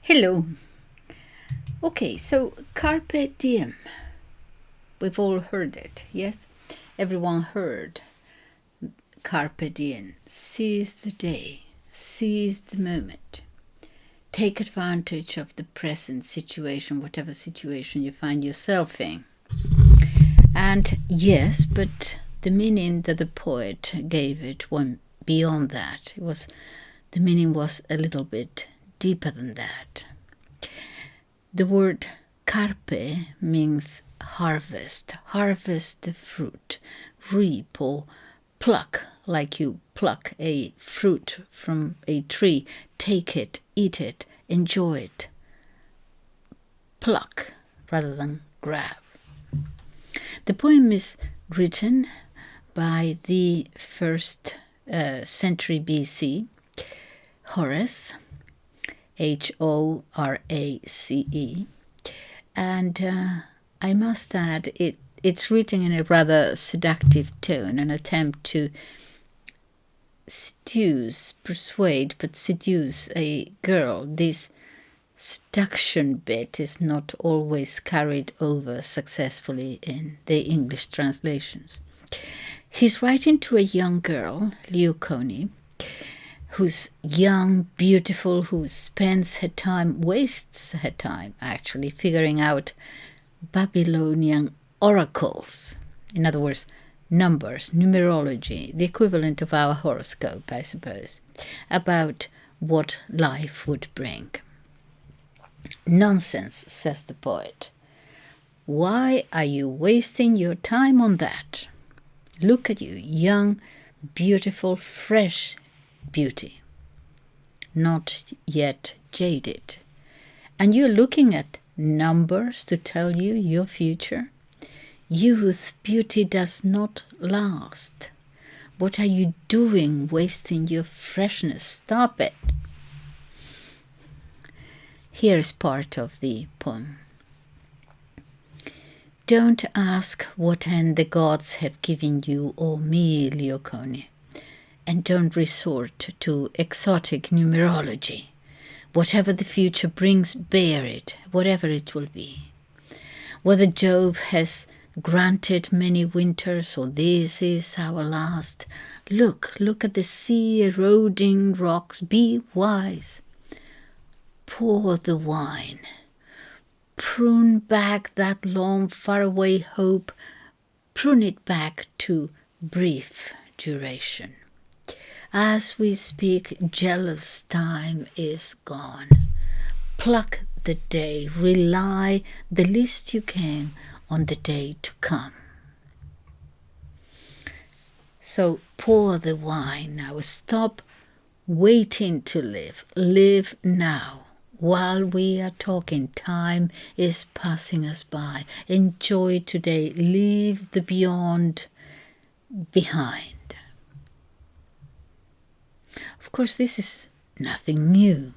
Hello. Okay, so carpe diem. We've all heard it, yes? Everyone heard carpe diem. Seize the day, seize the moment. Take advantage of the present situation, whatever situation you find yourself in. And yes, but the meaning that the poet gave it went beyond that. The meaning was a little bit deeper than that. The word carpe means harvest the fruit, reap or pluck, like you pluck a fruit from a tree, take it, eat it, enjoy it. Pluck rather than grab. The poem is written by the 1st century BC, Horace, Horace, and I must add it's written in a rather seductive tone, an attempt to persuade but seduce a girl. This seduction bit is not always carried over successfully in the English translations. He's writing to a young girl, Leucone, who's young, beautiful, who wastes her time actually figuring out Babylonian oracles. In other words, numbers, numerology, the equivalent of our horoscope, I suppose, about what life would bring. Nonsense, says the poet. Why are you wasting your time on that? Look at you, young, beautiful, fresh beauty, not yet jaded. And you're looking at numbers to tell you your future? Youth, beauty does not last. What are you doing wasting your freshness? Stop it. Here is part of the poem. Don't ask what end the gods have given you or me, Leucone. And don't resort to exotic numerology. Whatever the future brings, bear it, whatever it will be. Whether Jove has granted many winters or this is our last, look at the sea eroding rocks, be wise. Pour the wine. Prune back that long, faraway hope. Prune it back to brief duration. As we speak, jealous time is gone. Pluck the day, rely the least you can on the day to come. So pour the wine now. Stop waiting to live. Live now. While we are talking, time is passing us by. Enjoy today. Leave the beyond behind. Of course, this is nothing new.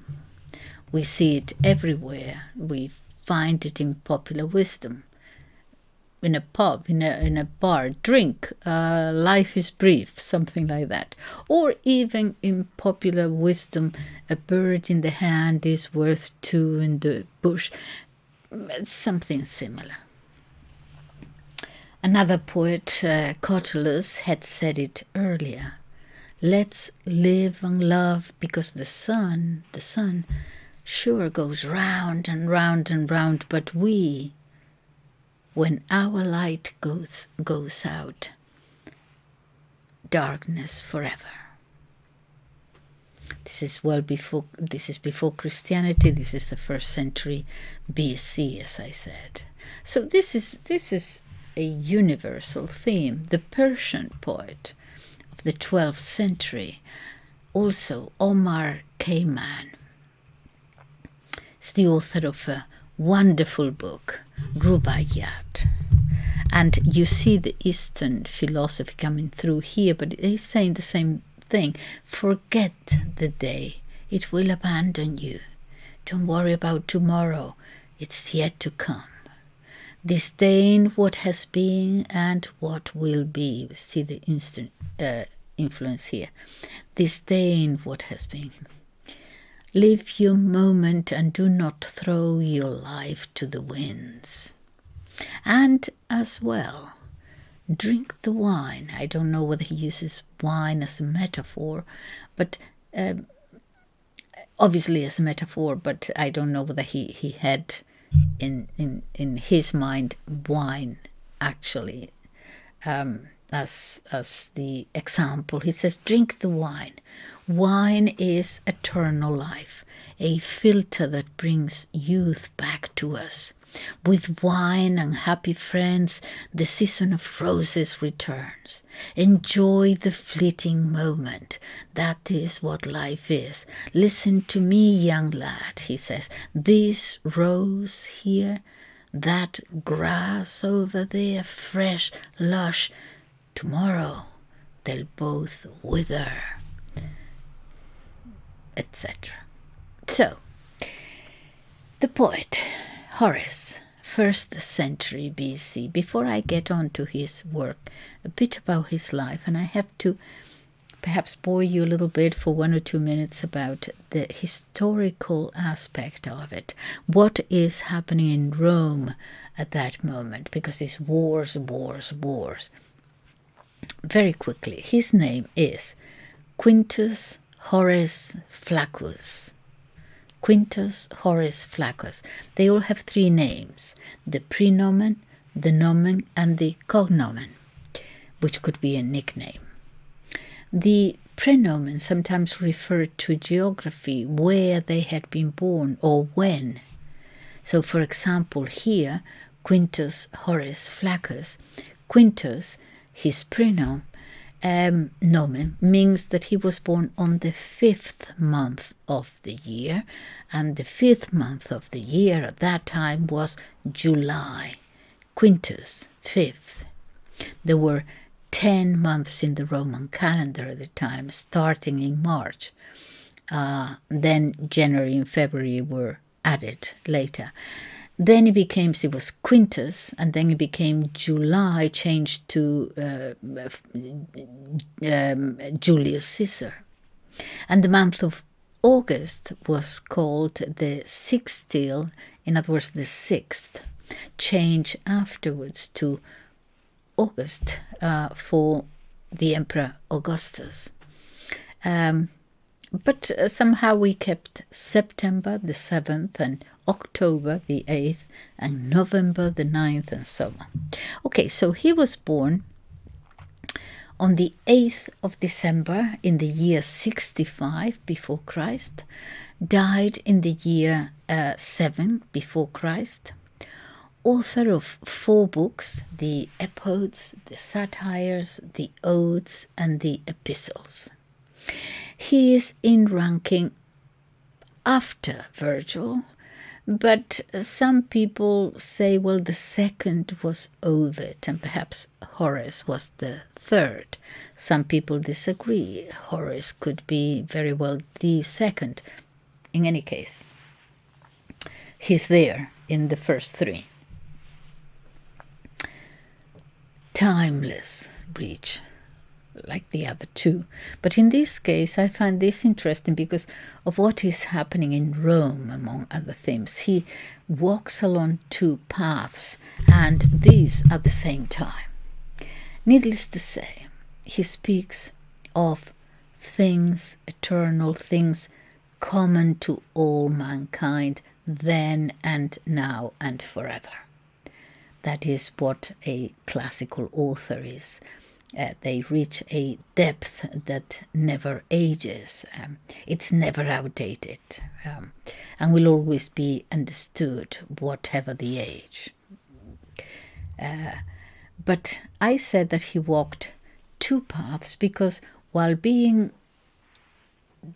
We see it everywhere. We find it in popular wisdom. In a pub, in a bar, drink, life is brief, something like that. Or even in popular wisdom, a bird in the hand is worth two in the bush. Something similar. Another poet, Catullus, had said it earlier. Let's live and love, because the sun sure goes round and round and round, but we, when our light goes out, darkness forever. This is before Christianity. This is the 1st century BC, as I said. So this is a universal theme. The Persian poet of the 12th century, also Omar Khayyam, is the author of a wonderful book, Rubaiyat. And you see the Eastern philosophy coming through here, but he's saying the same thing. Forget the day. It will abandon you. Don't worry about tomorrow. It's yet to come. Disdain what has been and what will be. See the instant influence here. Disdain what has been. Live your moment and do not throw your life to the winds. And as well, drink the wine. I don't know whether he uses wine as a metaphor, but obviously as a metaphor, but I don't know whether he had in his mind wine actually as the example. He says, drink the wine. Wine is eternal life, a filter that brings youth back to us. With wine and happy friends, the season of roses returns. Enjoy the fleeting moment. That is what life is. Listen to me, young lad, he says. This rose here, that grass over there, fresh, lush. Tomorrow they'll both wither, etc. So, the poet Horace, 1st century BC. Before I get on to his work, a bit about his life, and I have to perhaps bore you a little bit for 1 or 2 minutes about the historical aspect of it. What is happening in Rome at that moment? Because it's wars. Very quickly, his name is Quintus Horace Flaccus. Quintus Horace Flaccus. They all have 3 names: the prenomen, the nomen, and the cognomen, which could be a nickname. The prenomen sometimes referred to geography, where they had been born or when. So, for example, here, Quintus Horace Flaccus, Quintus, his prenomen, nomen, means that he was born on the 5th month of the year, and the 5th month of the year at that time was July. Quintus, 5th. There were 10 months in the Roman calendar at the time, starting in March. Then January and February were added later. Then it was Quintus, and then it became July, changed to Julius Caesar. And the month of August was called the sextile, in other words, the 6th, change afterwards to August for the Emperor Augustus. But somehow we kept September the 7th and October the 8th and November the 9th and so on. Okay, so he was born on the 8th of December in the year 65 before Christ, died in the year 7 before Christ, author of 4 books, the Epodes, the Satires, the Odes, and the Epistles. He is in ranking after Virgil, but some people say, well, the second was Ovid, and perhaps Horace was the third. Some people disagree. Horace could be very well the second. In any case, he's there in the first 3. Timeless breach, like the other 2. But in this case, I find this interesting because of what is happening in Rome, among other things. He walks along 2 paths, and these at the same time. Needless to say, he speaks of things, eternal things, common to all mankind, then and now and forever. That is what a classical author is. They reach a depth that never ages. It's never outdated, and will always be understood, whatever the age. But I said that he walked 2 paths because while being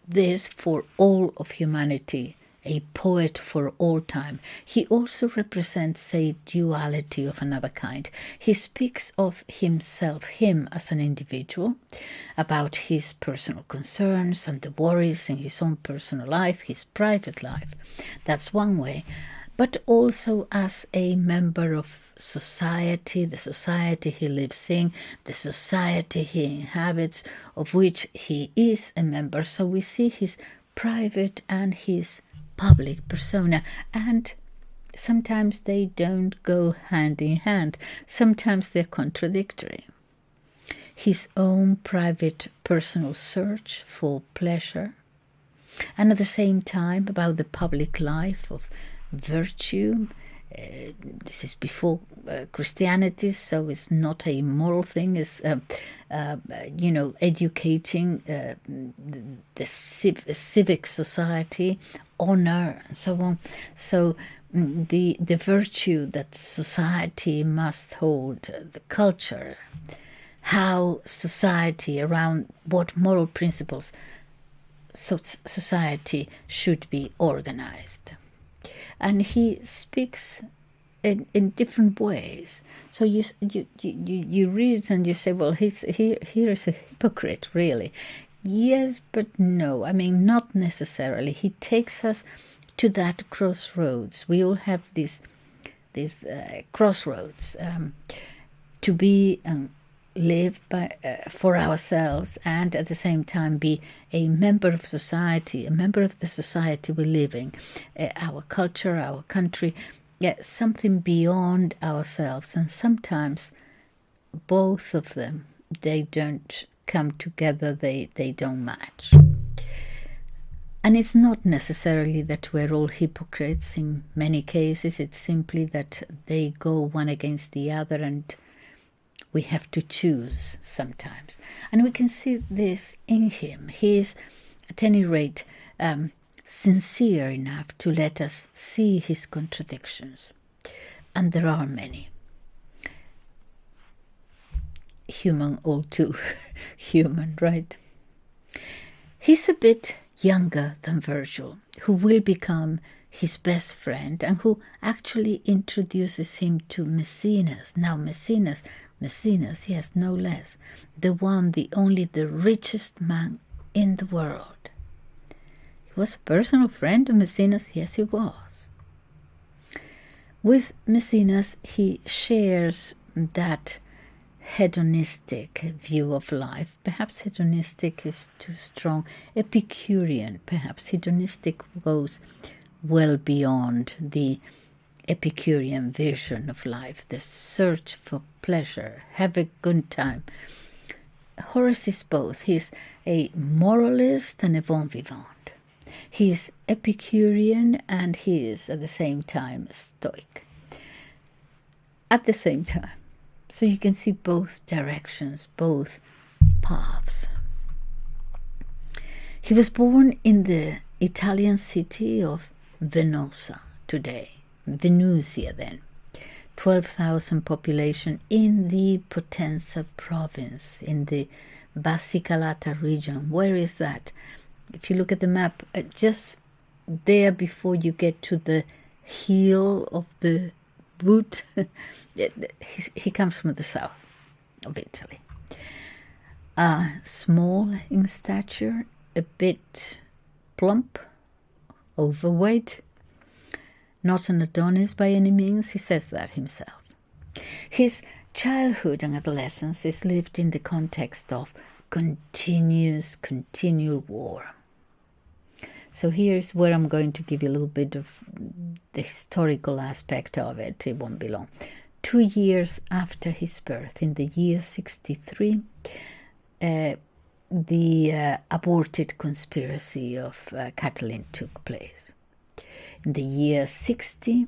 this for all of humanity, a poet for all time, he also represents a duality of another kind. He speaks of himself, him as an individual, about his personal concerns and the worries in his own personal life, his private life. That's one way. But also as a member of society, the society he lives in, the society he inhabits, of which he is a member. So we see his private and his public persona, and sometimes they don't go hand in hand. Sometimes they're contradictory. His own private personal search for pleasure, and at the same time about the public life of virtue. This is before Christianity, so it's not a moral thing. It's educating the civic society, honor, and so on. So the virtue that society must hold, the culture, how society, around what moral principles society should be organized. And he speaks in different ways. So you read it and you say, well, here is a hypocrite, really. Yes, but no. I mean, not necessarily. He takes us to that crossroads. We all have these crossroads to be live by for ourselves, and at the same time be a member of society, a member of the society we live in, our culture, our country, something beyond ourselves. And sometimes both of them, they don't come together, they don't match. And it's not necessarily that we're all hypocrites. In many cases it's simply that they go one against the other, and we have to choose sometimes. And we can see this in him. He is, at any rate, sincere enough to let us see his contradictions. And there are many. Human, all too human, right? He's a bit younger than Virgil, who will become his best friend and who actually introduces him to Maecenas. Now Maecenas, yes, no less, the one, the only, the richest man in the world. He was a personal friend of Maecenas, yes he was. With Maecenas he shares that hedonistic view of life. Perhaps hedonistic is too strong. Epicurean, perhaps. Hedonistic goes well beyond the Epicurean vision of life, the search for pleasure, have a good time. Horace is both. He's a moralist and a bon vivant. He's Epicurean and he is at the same time Stoic. At the same time. So you can see both directions, both paths. He was born in the Italian city of Venosa today. Venusia then, 12,000 population in the Potenza province, in the Basilicata region. Where is that? If you look at the map, just there before you get to the heel of the boot, he comes from the south of Italy. Small in stature, a bit plump, overweight, not an Adonis by any means, he says that himself. His childhood and adolescence is lived in the context of continual war. So here's where I'm going to give you a little bit of the historical aspect of it. It won't be long. 2 years after his birth, in the year 63, the aborted conspiracy of Catiline took place. In the year 60,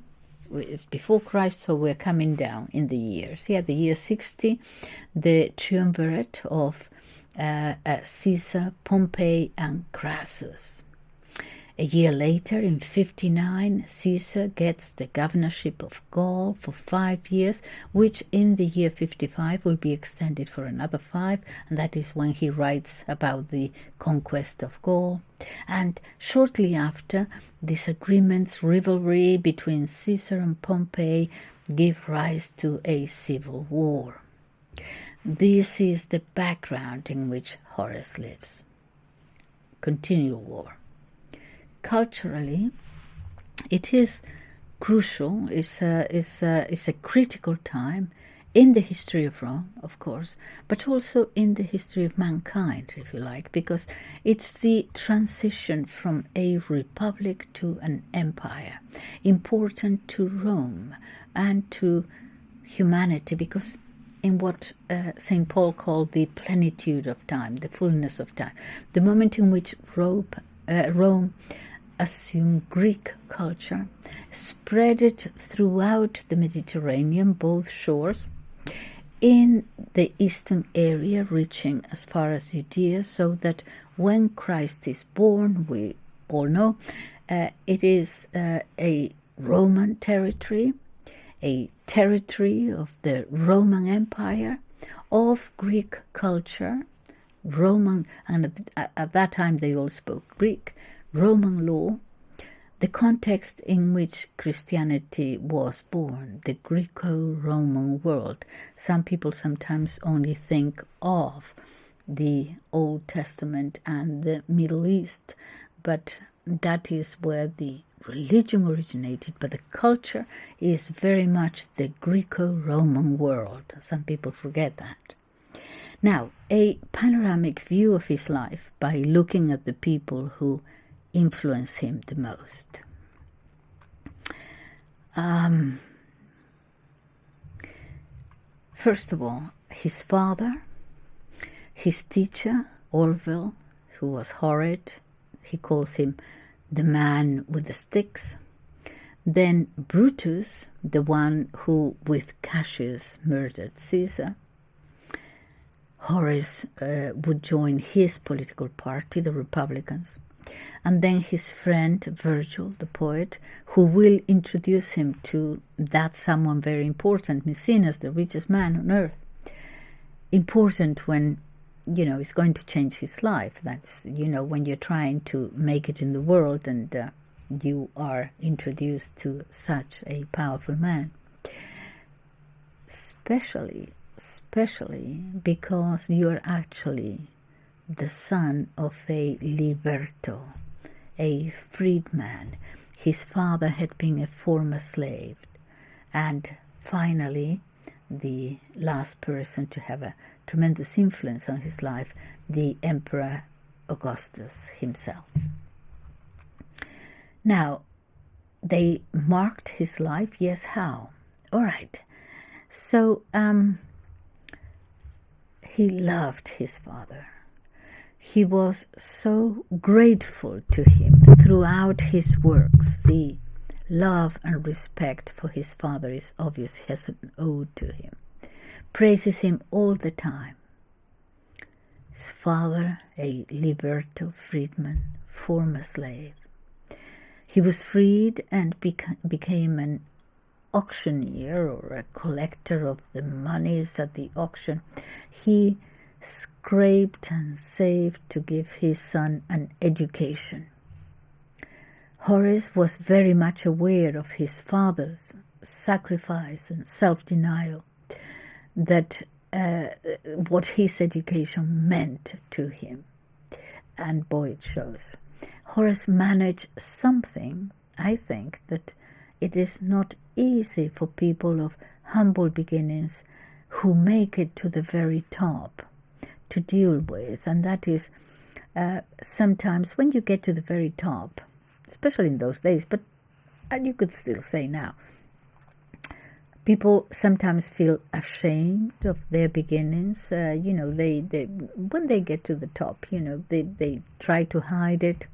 it's before Christ, so we're coming down in the years. Yeah, the year 60, the triumvirate of Caesar, Pompey, and Crassus. A year later, in 59, Caesar gets the governorship of Gaul for 5 years, which in the year 55 will be extended for another 5, and that is when he writes about the conquest of Gaul. And shortly after, disagreements, rivalry between Caesar and Pompey give rise to a civil war. This is the background in which Horace lives. Continual war. Culturally, it is crucial, it's a critical time in the history of Rome, of course, but also in the history of mankind, if you like, because it's the transition from a republic to an empire, important to Rome and to humanity, because in what St. Paul called the plenitude of time, the fullness of time, the moment in which Rome assumed Greek culture, spread it throughout the Mediterranean, both shores, in the eastern area, reaching as far as Judea, so that when Christ is born, we all know, it is a Roman territory, a territory of the Roman Empire, of Greek culture, Roman, and at that time they all spoke Greek, Roman law, the context in which Christianity was born, the Greco-Roman world. Some people sometimes only think of the Old Testament and the Middle East, but that is where the religion originated, but the culture is very much the Greco-Roman world. Some people forget that. Now, a panoramic view of his life by looking at the people who influence him the most. First of all, his father, his teacher, Orville, who was Horace, he calls him the man with the sticks. Then Brutus, the one who with Cassius murdered Caesar. Horace would join his political party, the Republicans. And then his friend Virgil, the poet, who will introduce him to that someone very important, Maecenas, the richest man on earth. Important when, it's going to change his life. That's, when you're trying to make it in the world and you are introduced to such a powerful man. Especially because you're actually the son of a liberto, a freedman. His father had been a former slave, and finally the last person to have a tremendous influence on his life, the Emperor Augustus himself. Now, they marked his life. Yes, how? All right. So he loved his father. He was so grateful to him throughout his works. The love and respect for his father is obvious. He has an ode to him. Praises him all the time. His father, a liberto, freedman, former slave. He was freed and became an auctioneer or a collector of the monies at the auction. He scraped and saved to give his son an education. Horace was very much aware of his father's sacrifice and self-denial, that what his education meant to him. And boy, it shows. Horace managed something, I think, that it is not easy for people of humble beginnings who make it to the very top to deal with, and that is sometimes when you get to the very top, especially in those days, but you could still say now, people sometimes feel ashamed of their beginnings. They when they get to the top, they try to hide it.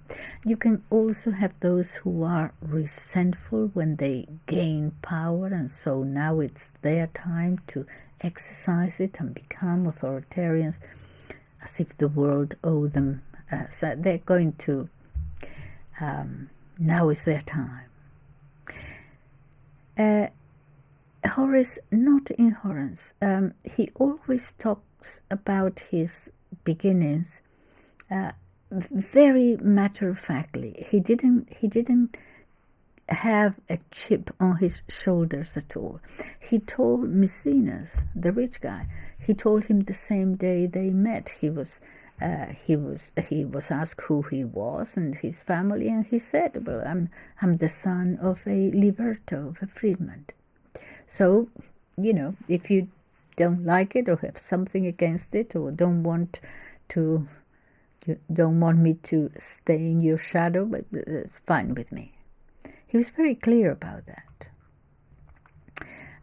You can also have those who are resentful when they gain power, and so now it's their time to exercise it and become authoritarians, as if the world owe them. So they're going to, now is their time. Horace, not in Horace, he always talks about his beginnings very matter-of-factly. He didn't have a chip on his shoulders at all. He told Maecenas, the rich guy, he told him the same day they met. He was asked who he was and his family, and he said, "Well, I'm the son of a liberto, of a freedman." So, if you don't like it or have something against it or don't want me to stay in your shadow, but it's fine with me. He was very clear about that.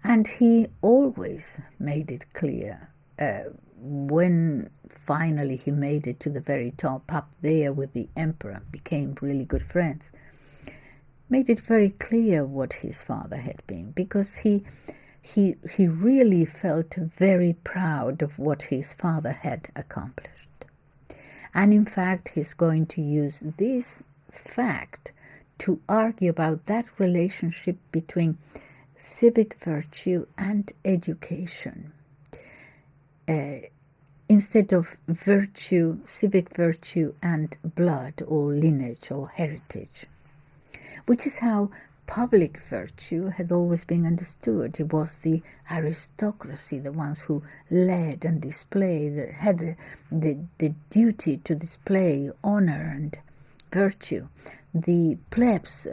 And he always made it clear when finally he made it to the very top, up there with the emperor, became really good friends, made it very clear what his father had been, because he really felt very proud of what his father had accomplished. And in fact, he's going to use this fact to argue about that relationship between civic virtue and education. Instead of virtue, civic virtue and blood or lineage or heritage, which is how public virtue had always been understood. It was the aristocracy, the ones who led and displayed, had the duty to display honor and virtue. The plebs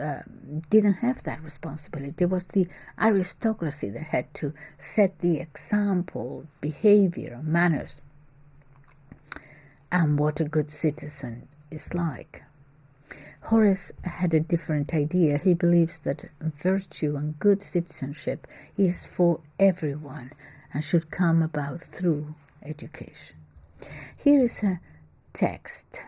didn't have that responsibility. It was the aristocracy that had to set the example, behavior, manners, and what a good citizen is like. Horace had a different idea. He believes that virtue and good citizenship is for everyone and should come about through education. Here is a text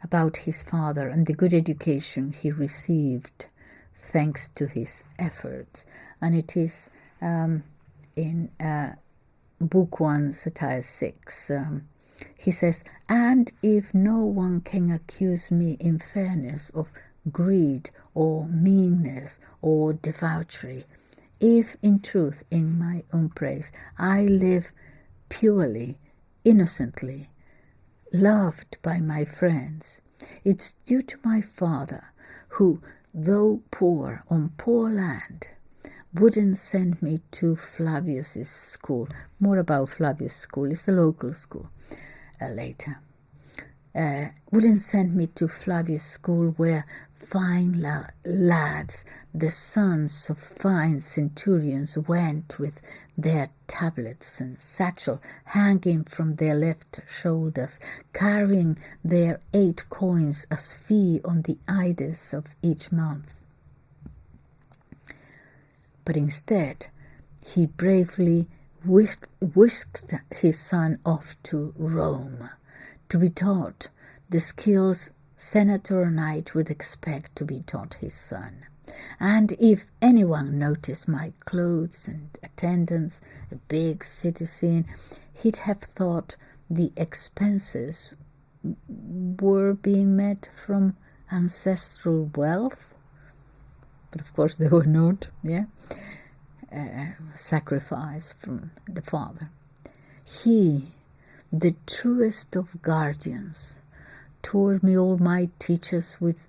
about his father and the good education he received thanks to his efforts. And it is in Book 1, Satire 6. He says, "And if no one can accuse me in fairness of greed or meanness or debauchery, if in truth in my own praise I live purely, innocently, loved by my friends, it's due to my father who, though poor on poor land, wouldn't send me to Flavius's school." More about Flavius' school, it's the local school. Later, wouldn't send me to Flavius' school where fine lads, the sons of fine centurions, went with their tablets and satchel hanging from their left shoulders, carrying their 8 coins as fee on the ides of each month. But instead, he bravely whisked his son off to Rome to be taught the skills senator or knight would expect to be taught his son. And if anyone noticed my clothes and attendance, a big city scene, he'd have thought the expenses were being met from ancestral wealth. But of course they were not, sacrifice from the father. He, the truest of guardians, toward all my teachers with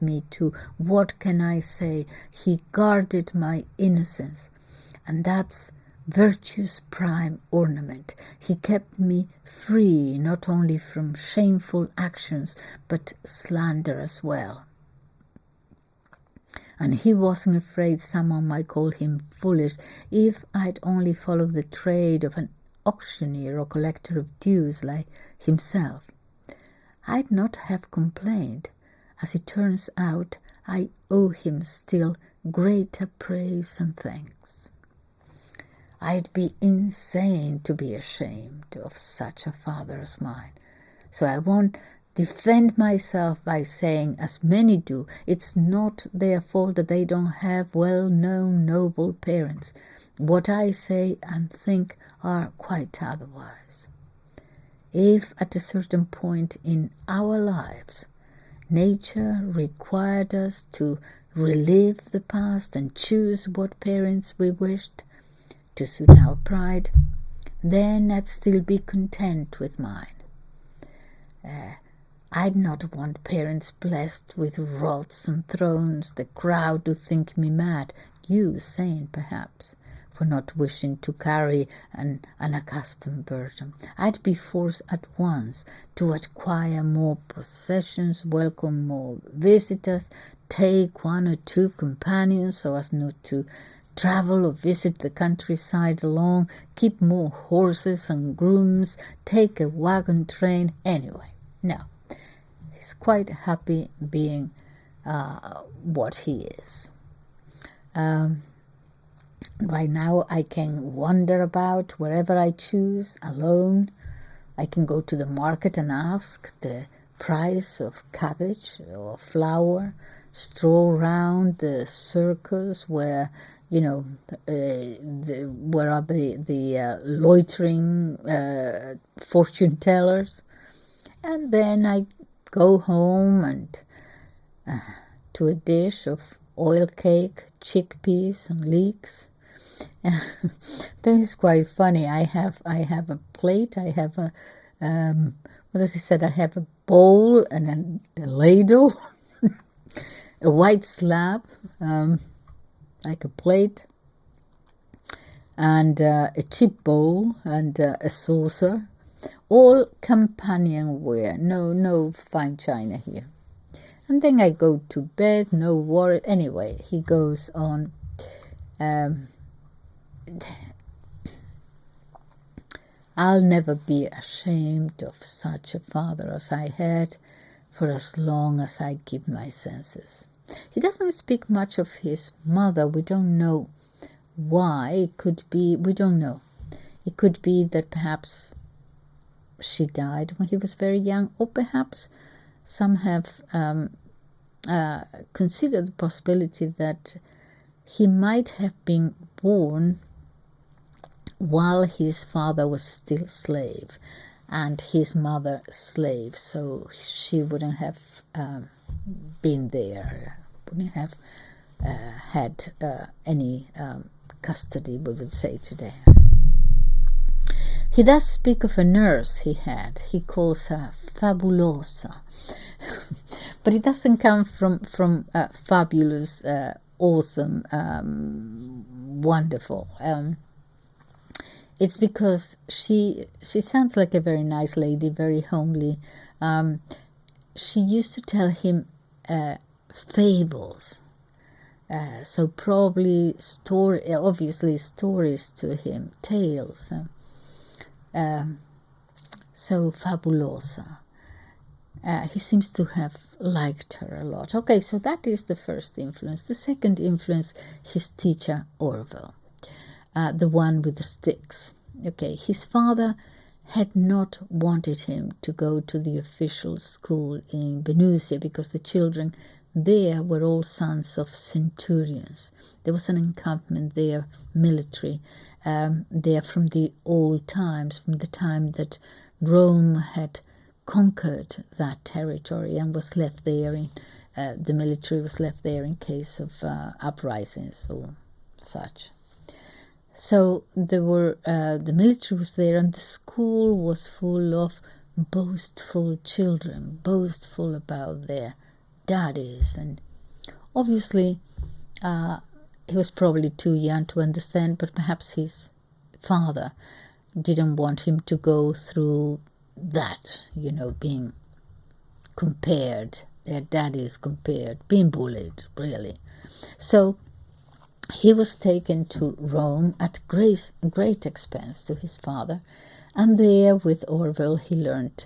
me too. What can I say? He guarded my innocence, and that's virtue's prime ornament. He kept me free not only from shameful actions but slander as well. And he wasn't afraid someone might call him foolish if I'd only followed the trade of an auctioneer or collector of dues like himself. I'd not have complained. As it turns out, I owe him still greater praise and thanks. I'd be insane to be ashamed of such a father as mine. So I won't defend myself by saying, as many do, it's not their fault that they don't have well-known noble parents. What I say and think are quite otherwise. If at a certain point in our lives nature required us to relive the past and choose what parents we wished to suit our pride, then I'd still be content with mine. I'd not want parents blessed with rods and thrones, the crowd who think me mad, you sane perhaps, for not wishing to carry an unaccustomed burden. I'd be forced at once to acquire more possessions, welcome more visitors, take 1 or 2 companions so as not to travel or visit the countryside alone, keep more horses and grooms, take a wagon train. Anyway, no. He's quite happy being what he is. Right now I can wander about wherever I choose, alone. I can go to the market and ask the price of cabbage or flour, stroll around the circus where, where are the loitering fortune tellers. And then I go home and to a dish of oil cake, chickpeas and leeks. That is quite funny. I have a plate. I have a what does he said? I have a bowl and a ladle, a white slab, like a plate, and a chip bowl and a saucer. All companionware. No fine china here. And then I go to bed. No worry. Anyway, he goes on. I'll never be ashamed of such a father as I had for as long as I keep my senses. He doesn't speak much of his mother. We don't know why. It could be, we don't know. It could be that perhaps she died when he was very young, or perhaps some have considered the possibility that he might have been born while his father was still slave and his mother slave, so she wouldn't have been there, wouldn't have had any custody, we would say today. He does speak of a nurse he had. He calls her fabulosa. But it doesn't come from fabulous, awesome, wonderful. It's because she sounds like a very nice lady, very homely. She used to tell him fables. So probably obviously stories to him, tales. So fabulosa. He seems to have liked her a lot. Okay, so that is the first influence. The second influence, his teacher Orwell, the one with the sticks. Okay, his father had not wanted him to go to the official school in Venusia because the children there were all sons of centurions. There was an encampment there, military, there from the old times, from the time that Rome had conquered that territory and was left there in the military was left there in case of uprisings or such. So there were the military was there, and the school was full of boastful children, boastful about their daddies, and obviously he was probably too young to understand, but perhaps his father didn't want him to go through that, being compared, their daddies compared, being bullied, really. So he was taken to Rome at great expense to his father, and there with Orwell he learned,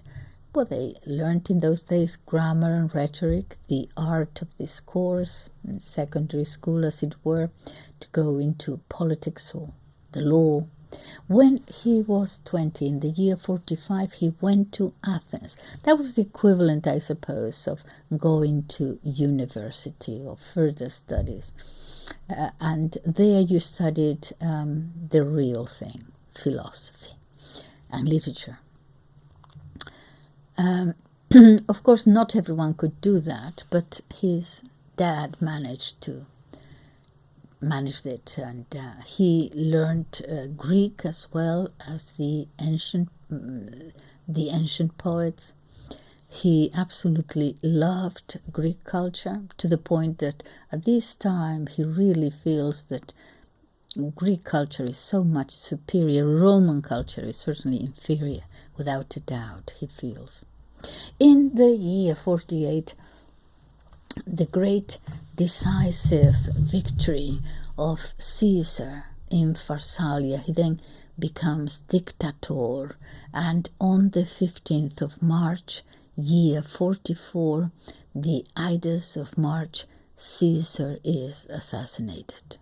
they learned in those days grammar and rhetoric, the art of discourse, in secondary school as it were, to go into politics or the law. When he was 20, in the year 45, he went to Athens. That was the equivalent, I suppose, of going to university or further studies. And there you studied the real thing, philosophy and literature. Of course, not everyone could do that, but his dad managed it, and he learned Greek as well as the ancient poets. He absolutely loved Greek culture, to the point that at this time he really feels that Greek culture is so much superior. Roman culture is certainly inferior, without a doubt, he feels. In the year 48, the great decisive victory of Caesar in Pharsalia. He then becomes dictator, and on the 15th of March, year 44, the Ides of March, Caesar is assassinated.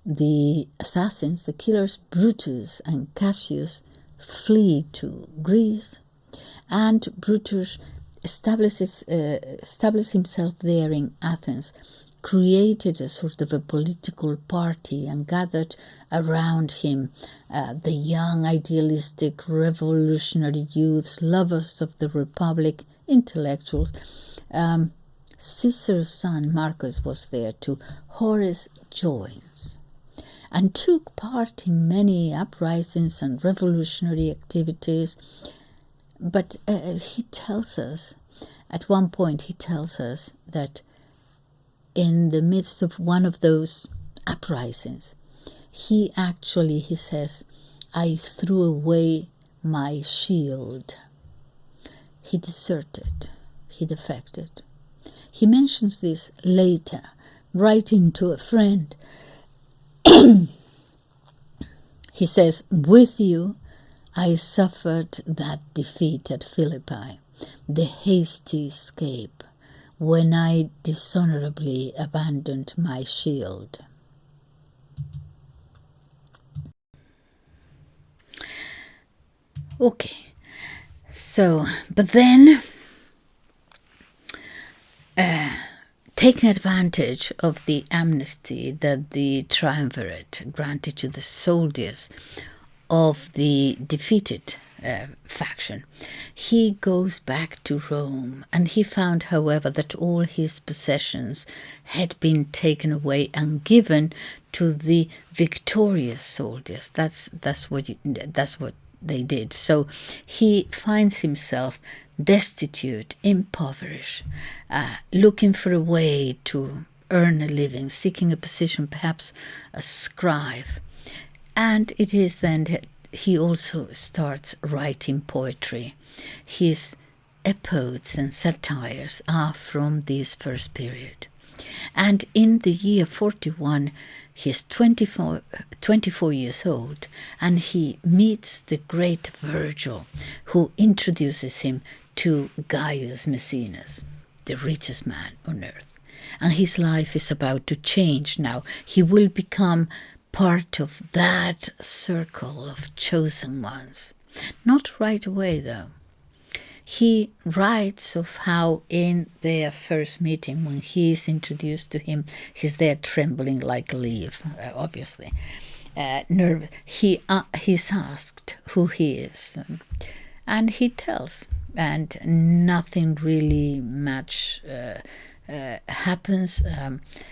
The assassins, the killers, Brutus and Cassius, flee to Greece, and Brutus establishes himself there in Athens, created a sort of a political party, and gathered around him the young, idealistic, revolutionary youths, lovers of the Republic, intellectuals. Caesar's son Marcus was there too. Horace joins and took part in many uprisings and revolutionary activities. But he tells us, at one point he tells us that in the midst of one of those uprisings, he says, I threw away my shield. He deserted, he defected. He mentions this later, writing to a friend. He says, with you I suffered that defeat at Philippi, the hasty escape, when I dishonorably abandoned my shield. Okay, so, but then, taking advantage of the amnesty that the triumvirate granted to the soldiers of the defeated faction, he goes back to Rome, and he found, however, that all his possessions had been taken away and given to the victorious soldiers. That's what they did. So he finds himself destitute, impoverished, looking for a way to earn a living, seeking a position, perhaps a scribe. And it is then that he also starts writing poetry. His epodes and satires are from this first period. And in the year 41, he's 24 years old, and he meets the great Virgil, who introduces him to Gaius Maecenas, the richest man on earth. And his life is about to change now. He will become part of that circle of chosen ones. Not right away, though. He writes of how in their first meeting, when he is introduced to him, he's there trembling like a leaf, obviously. Nervous. He's asked who he is, and he tells, and nothing really much happens.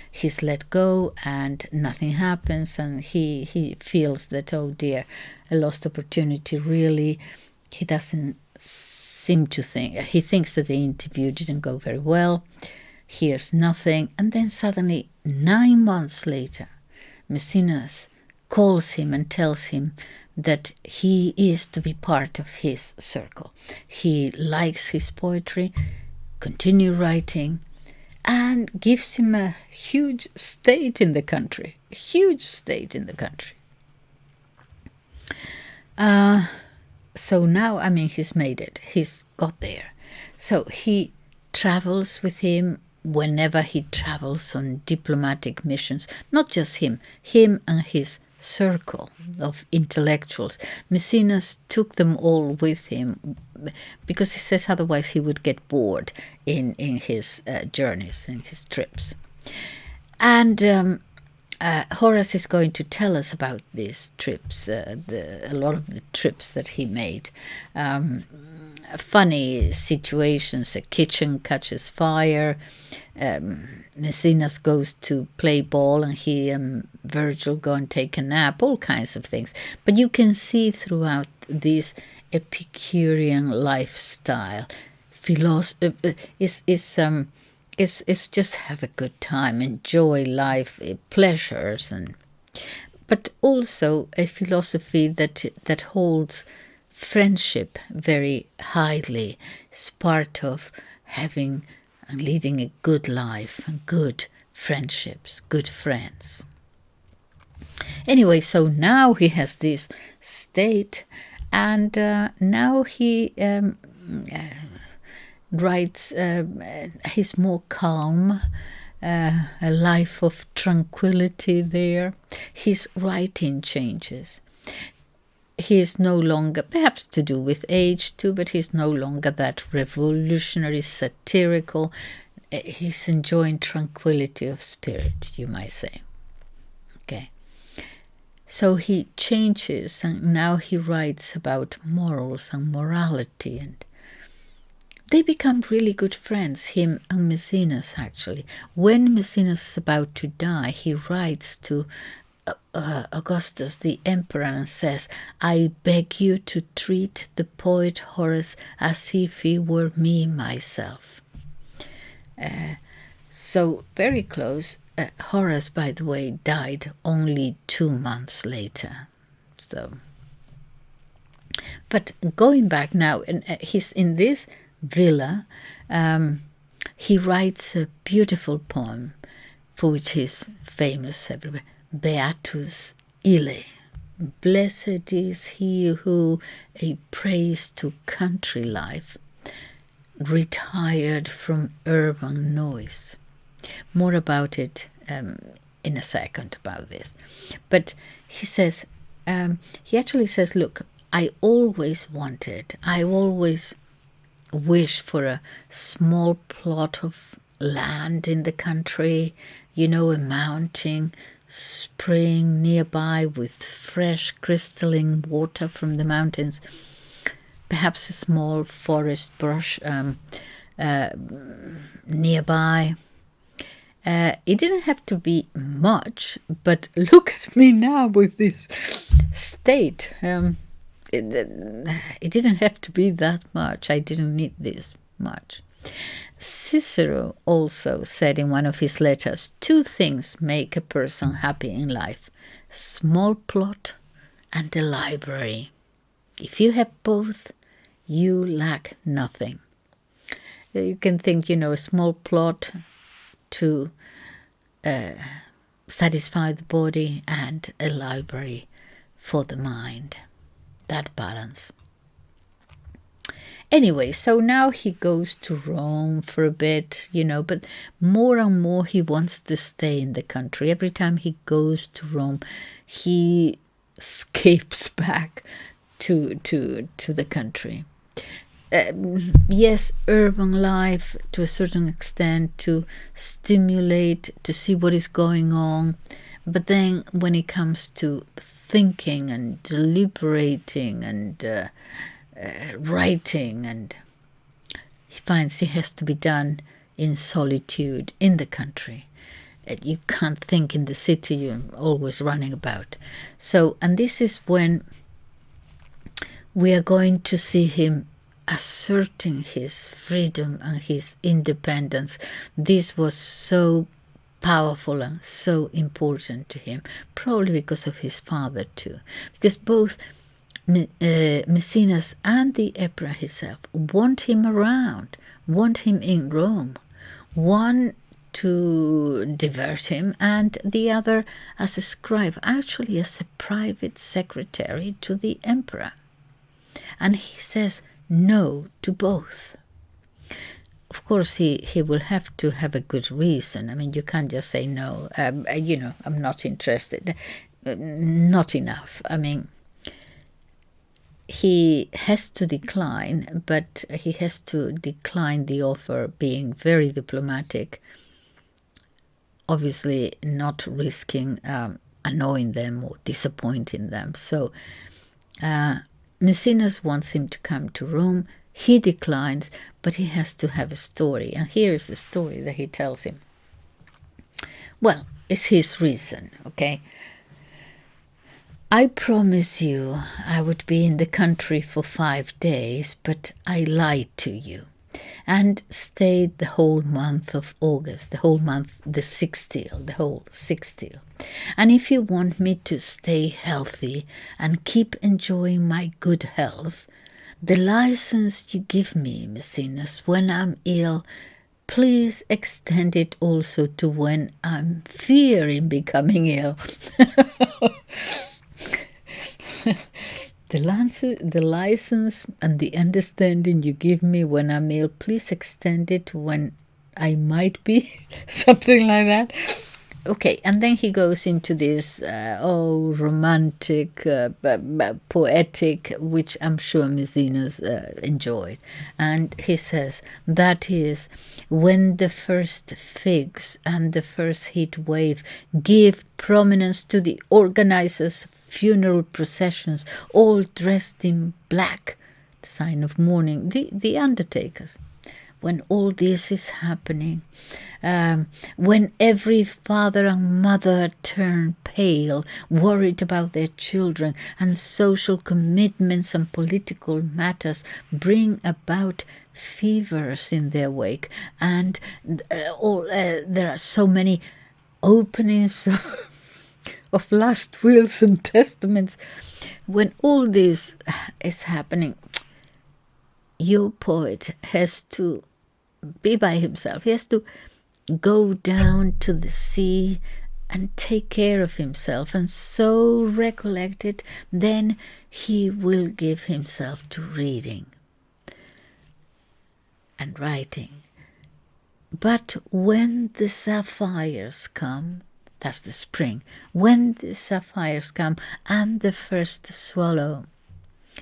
He's let go and nothing happens, and he feels that, oh dear, a lost opportunity. Really, he doesn't seem to think. He thinks that the interview didn't go very well, hears nothing, and then suddenly 9 months later, Maecenas calls him and tells him that he is to be part of his circle. He likes his poetry, continue writing, and gives him a huge estate in the country. A huge estate in the country. So now, he's made it. He's got there. So he travels with him whenever he travels on diplomatic missions. Not just him and his circle of intellectuals. Maecenas took them all with him because he says otherwise he would get bored in his journeys, in his trips. And Horace is going to tell us about these trips, a lot of the trips that he made. Funny situations, a kitchen catches fire, Maecenas goes to play ball, and he and Virgil go and take a nap, all kinds of things. But you can see throughout this Epicurean lifestyle, is just have a good time, enjoy life, pleasures, but also a philosophy that holds friendship very highly. It's part of having and leading a good life and good friendships, good friends. Anyway, so now he has this state, and now he writes, he's more calm, a life of tranquility there. His writing changes. He is no longer, perhaps to do with age too, but he's no longer that revolutionary, satirical. He's enjoying tranquility of spirit, you might say. Okay. So he changes, and now he writes about morals and morality, and they become really good friends, him and Maecenas, actually. When Maecenas is about to die, he writes to Augustus, the emperor, and says, "I beg you to treat the poet Horace as if he were me myself." So very close. Horace, by the way, died only 2 months later. So, but going back now, and he's in this villa. He writes a beautiful poem for which he's famous everywhere. Beatus ille. Blessed is he who, a praise to country life, retired from urban noise. More about it in a second about this. But he says, he actually says, look, I always wish for a small plot of land in the country, a mountain, spring nearby with fresh crystalline water from the mountains, perhaps a small forest brush nearby. It didn't have to be much, but look at me now with this state. It didn't have to be that much. I didn't need this much. Cicero also said in one of his letters, 2 things make a person happy in life: small plot and a library. If you have both, you lack nothing. You can think, a small plot to satisfy the body and a library for the mind. That balance. Anyway, so now he goes to Rome for a bit, but more and more he wants to stay in the country. Every time he goes to Rome, he escapes back to the country. Yes, urban life to a certain extent, to stimulate, to see what is going on. But then when it comes to thinking and deliberating and writing, and he finds it has to be done in solitude in the country. You can't think in the city, you're always running about. So, and this is when we are going to see him asserting his freedom and his independence. This was so powerful and so important to him, probably because of his father too, because both Maecenas and the emperor himself want him around, want him in Rome, one to divert him and the other as a scribe, actually as a private secretary to the emperor. And he says no to both. Of course, he will have to have a good reason. I mean, you can't just say no, I'm not interested. Not enough. I mean, he has to decline, but he has to decline the offer being very diplomatic, obviously not risking annoying them or disappointing them. So Maecenas wants him to come to Rome. He declines, but he has to have a story. And here is the story that he tells him. Well, it's his reason, okay? I promise you I would be in the country for 5 days, but I lied to you and stayed the whole month of August, the whole month, the whole sextile. And if you want me to stay healthy and keep enjoying my good health, the license you give me, Maecenas, when I'm ill, please extend it also to when I'm fearing becoming ill. The license and the understanding you give me when I'm ill, please extend it when I might be, something like that. Okay, and then he goes into this, romantic, poetic, which I'm sure Maecenas enjoyed. And he says, that is, when the first figs and the first heat wave give prominence to the organizers' funeral processions, all dressed in black, the sign of mourning, the undertakers. When all this is happening, when every father and mother turn pale, worried about their children, and social commitments and political matters bring about fevers in their wake, and there are so many openings of last wills and testaments. When all this is happening, your poet has to be by himself. He has to go down to the sea and take care of himself, and so recollect it, then he will give himself to reading and writing. But when the sapphires come, that's the spring, when the sapphires come and the first swallow,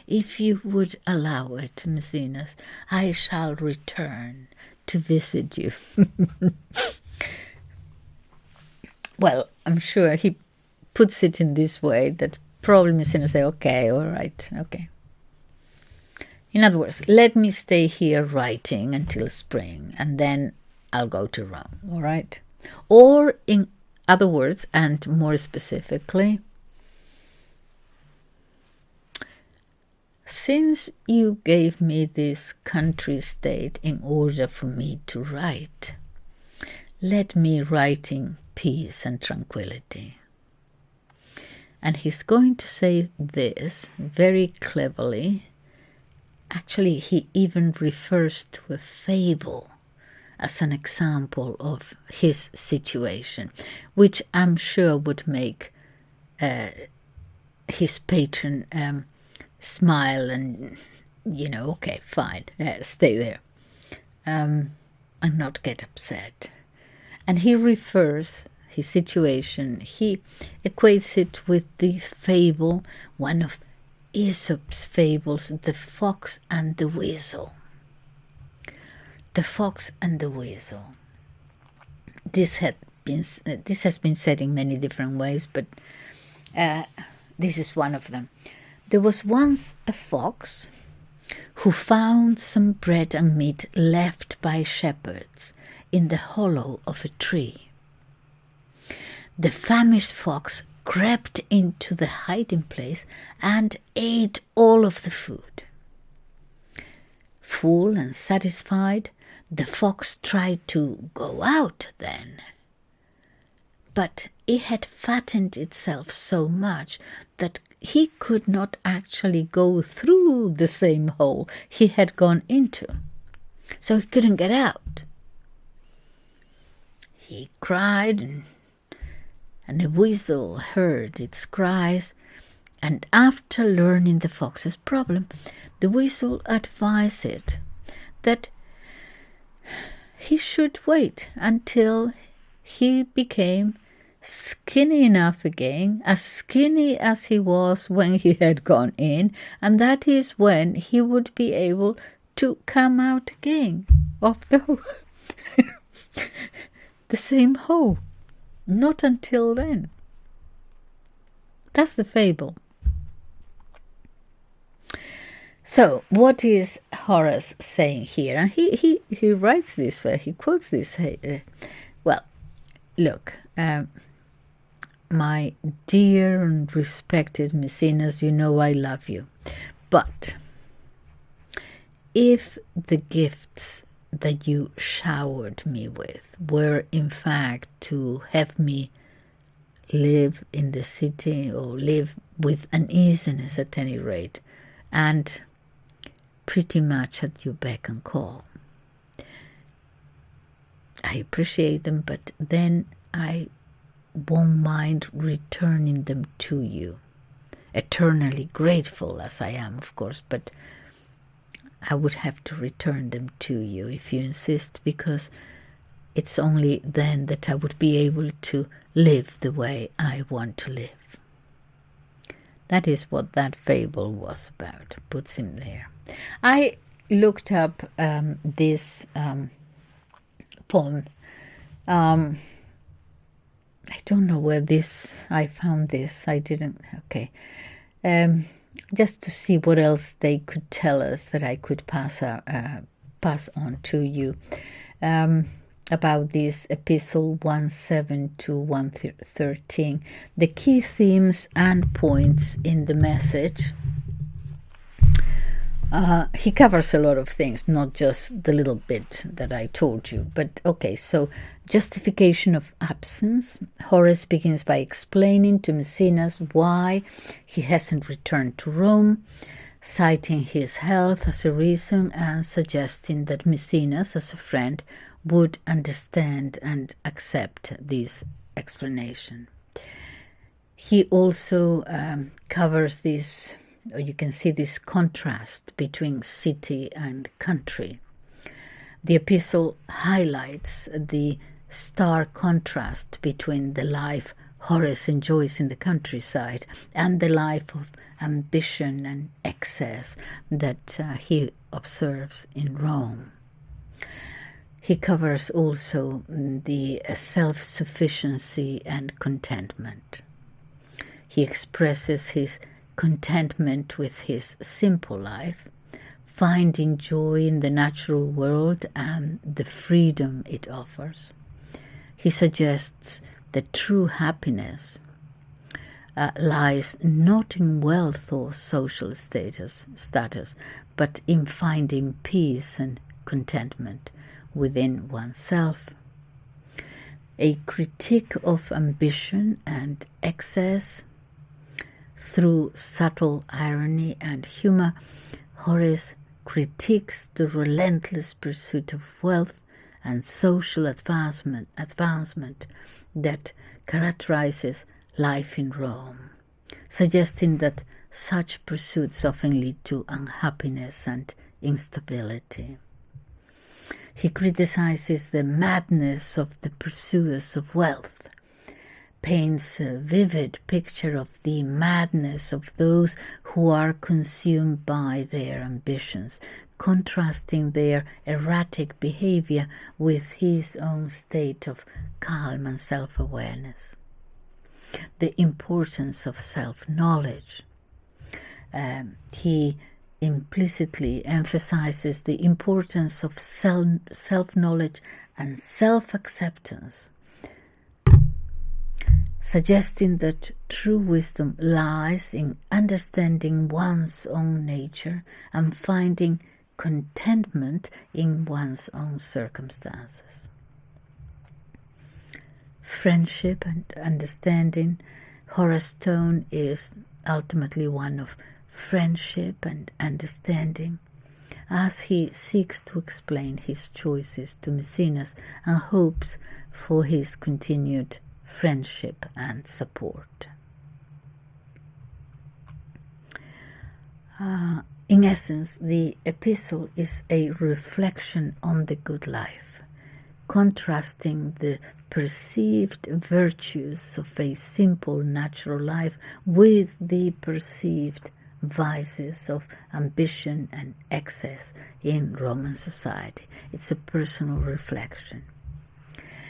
if you would allow it, Maecenas, I shall return to visit you. Well, I'm sure he puts it in this way that probably Maecenas say, okay, all right, okay. In other words, let me stay here writing until spring, and then I'll go to Rome, all right? Or in other words, and more specifically, since you gave me this country state in order for me to write, let me write in peace and tranquility. And he's going to say this very cleverly. Actually, he even refers to a fable as an example of his situation, which I'm sure would make his patron smile and, okay, fine, stay there, and not get upset. And he refers his situation, he equates it with the fable, one of Aesop's fables, the fox and the weasel. The fox and the weasel. This has been said in many different ways, but this is one of them. There was once a fox who found some bread and meat left by shepherds in the hollow of a tree. The famished fox crept into the hiding place and ate all of the food. Full and satisfied, the fox tried to go out then. But it had fattened itself so much that he could not actually go through the same hole he had gone into. So he couldn't get out. He cried, and the weasel heard its cries, and after learning the fox's problem, the weasel advised it that he should wait until he became skinny enough again, as skinny as he was when he had gone in, and that is when he would be able to come out again of the the same hole. Not until then. That's the fable. So, what is Horace saying here? And he writes this way, he quotes this. Well, look, my dear and respected Maecenas, you know I love you. But if the gifts that you showered me with were in fact to have me live in the city, or live with uneasiness at any rate, and pretty much at your beck and call, I appreciate them, but then I won't mind returning them to you. eternally grateful as I am, of course, but I would have to return them to you if you insist, because it's only then that I would be able to live the way I want to live. That is what that fable was about, puts him there. I looked up this poem. I don't know where I found this. I didn't, okay. Just to see what else they could tell us that I could pass on to you about this epistle 1:7 to 1:13. The key themes and points in the message. He covers a lot of things, not just the little bit that I told you. But okay, so justification of absence. Horace begins by explaining to Maecenas why he hasn't returned to Rome, citing his health as a reason and suggesting that Maecenas, as a friend, would understand and accept this explanation. He also covers this, or you can see this contrast between city and country. The epistle highlights the stark contrast between the life Horace enjoys in the countryside and the life of ambition and excess that he observes in Rome. He covers also the self-sufficiency and contentment. He expresses his contentment with his simple life, finding joy in the natural world and the freedom it offers. He suggests that true happiness lies not in wealth or social status, but in finding peace and contentment within oneself. A critique of ambition and excess. Through subtle irony and humor, Horace critiques the relentless pursuit of wealth and social advancement that characterizes life in Rome, suggesting that such pursuits often lead to unhappiness and instability. He criticizes the madness of the pursuers of wealth, paints a vivid picture of the madness of those who are consumed by their ambitions, contrasting their erratic behavior with his own state of calm and self-awareness. The importance of self-knowledge. He implicitly emphasizes the importance of self-knowledge and self-acceptance, suggesting that true wisdom lies in understanding one's own nature and finding contentment in one's own circumstances. Friendship and understanding. Horace's tone is ultimately one of friendship and understanding, as he seeks to explain his choices to Maecenas and hopes for his continued friendship and support. In essence, the epistle is a reflection on the good life, contrasting the perceived virtues of a simple natural life with the perceived vices of ambition and excess in Roman society. It's a personal reflection.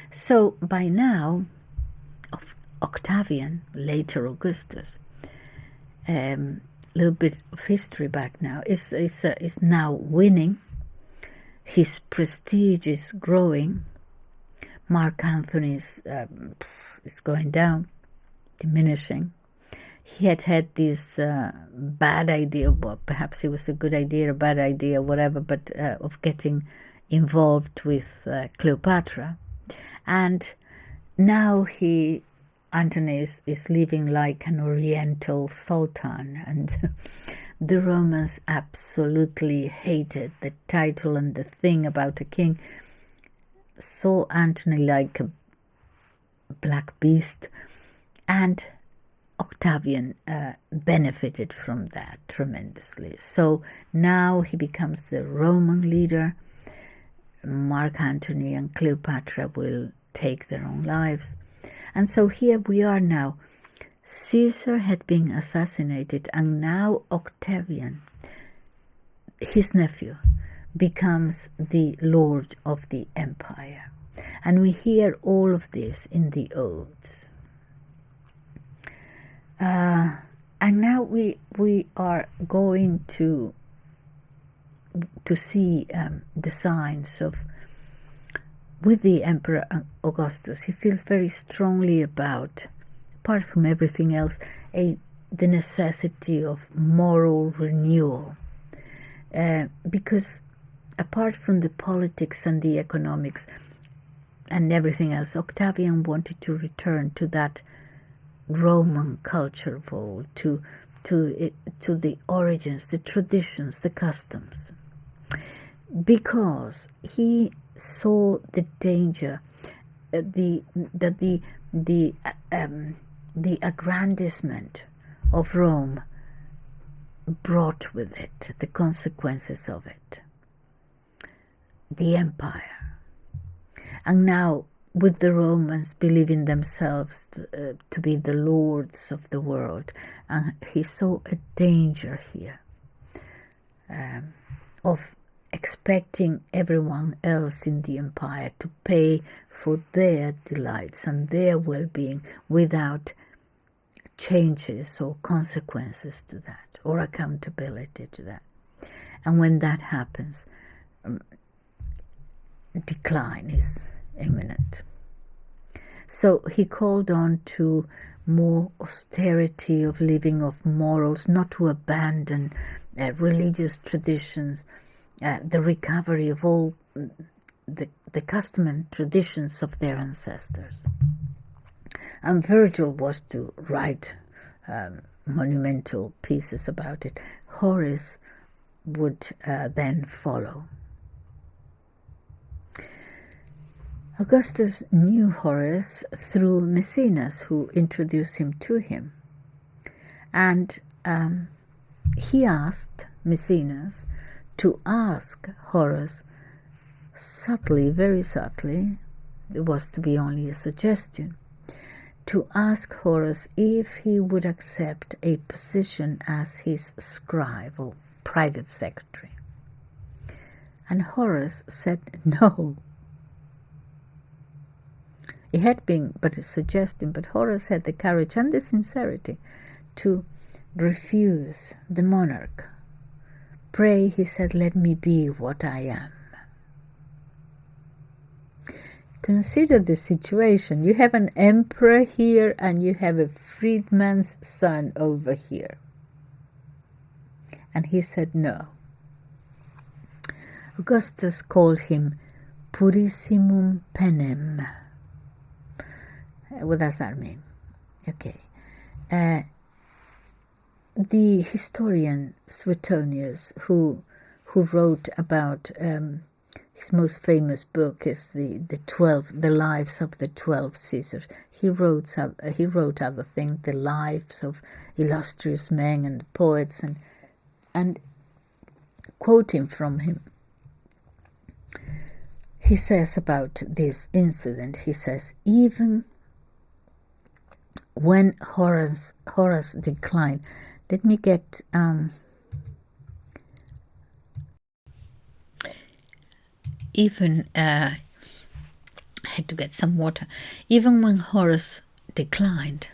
So by now, Octavian, later Augustus, a little bit of history back now, is now winning. His prestige is growing. Mark Antony is going down, diminishing. He had this bad idea, well, perhaps it was a good idea, a bad idea, whatever, but of getting involved with Cleopatra. And now Antony is living like an oriental sultan, and the Romans absolutely hated the title and the thing about a king. Saw Antony like a black beast, and Octavian benefited from that tremendously. So now he becomes the Roman leader. Mark Antony and Cleopatra will take their own lives. And so here we are now. Caesar had been assassinated, and now Octavian, his nephew, becomes the lord of the empire. And we hear all of this in the Odes. And now we are going to see the signs of, with the Emperor Augustus, he feels very strongly about, apart from everything else, the necessity of moral renewal. Because apart from the politics and the economics and everything else, Octavian wanted to return to that Roman culture of old, to the origins, the traditions, the customs, because he saw the danger, the aggrandizement of Rome brought with it, the consequences of it, the empire. And now, with the Romans believing themselves to be the lords of the world, and he saw a danger here of expecting everyone else in the empire to pay for their delights and their well-being without changes or consequences to that, or accountability to that. And when that happens, decline is imminent. So he called on to more austerity of living, of morals, not to abandon religious traditions, the recovery of all the custom and traditions of their ancestors. And Virgil was to write monumental pieces about it. Horace would then follow. Augustus knew Horace through Maecenas, who introduced him to him. And he asked Maecenas to ask Horace subtly, very subtly, it was to be only a suggestion, to ask Horace if he would accept a position as his scribe or private secretary. And Horace said no. It had been but a suggestion, but Horace had the courage and the sincerity to refuse the monarch. Pray, he said, let me be what I am. Consider the situation. You have an emperor here and you have a freedman's son over here. And he said no. Augustus called him purissimum penem. What does that mean? Okay. The historian Suetonius, who wrote about his most famous book is the lives of the 12 Caesars. He wrote other things, the lives of illustrious men and poets, and quoting from him, he says about this incident, he says, even when Horace declined, let me get I had to get some water. Even when Horace declined,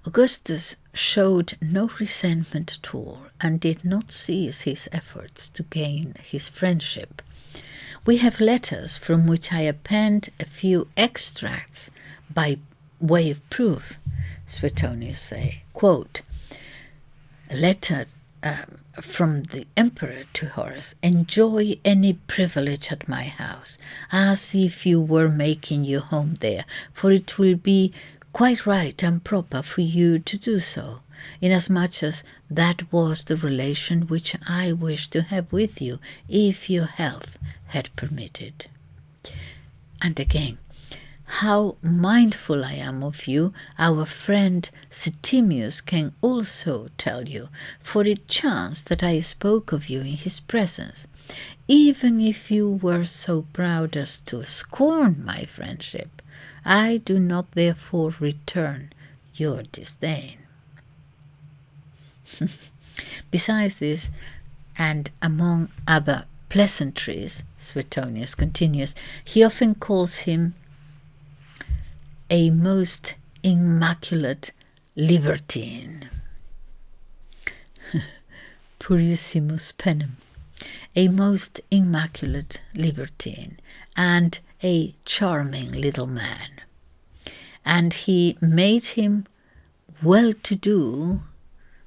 Augustus showed no resentment at all and did not cease his efforts to gain his friendship. We have letters from which I append a few extracts by way of proof. Suetonius say, quote, a letter from the emperor to Horace, enjoy any privilege at my house, as if you were making your home there, for it will be quite right and proper for you to do so, inasmuch as that was the relation which I wished to have with you, if your health had permitted. And again, how mindful I am of you, our friend Septimius can also tell you, for it chanced that I spoke of you in his presence, even if you were so proud as to scorn my friendship. I do not therefore return your disdain. Besides this, and among other pleasantries, Suetonius continues, he often calls him a most immaculate libertine. Purissimus penem. A most immaculate libertine and a charming little man. And he made him well-to-do,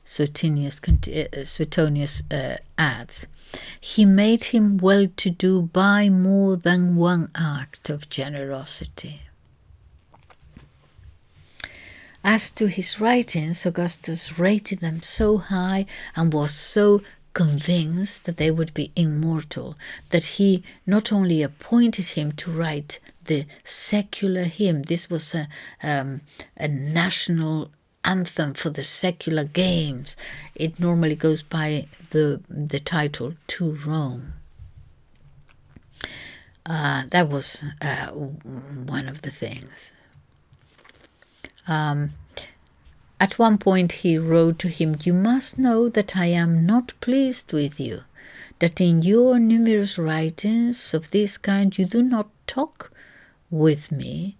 Suetonius adds, he made him well-to-do by more than one act of generosity. As to his writings, Augustus rated them so high and was so convinced that they would be immortal, that he not only appointed him to write the secular hymn. This was a national anthem for the secular games. It normally goes by the title To Rome. That was one of the things. At one point he wrote to him, "You must know that I am not pleased with you, that in your numerous writings of this kind you do not talk with me,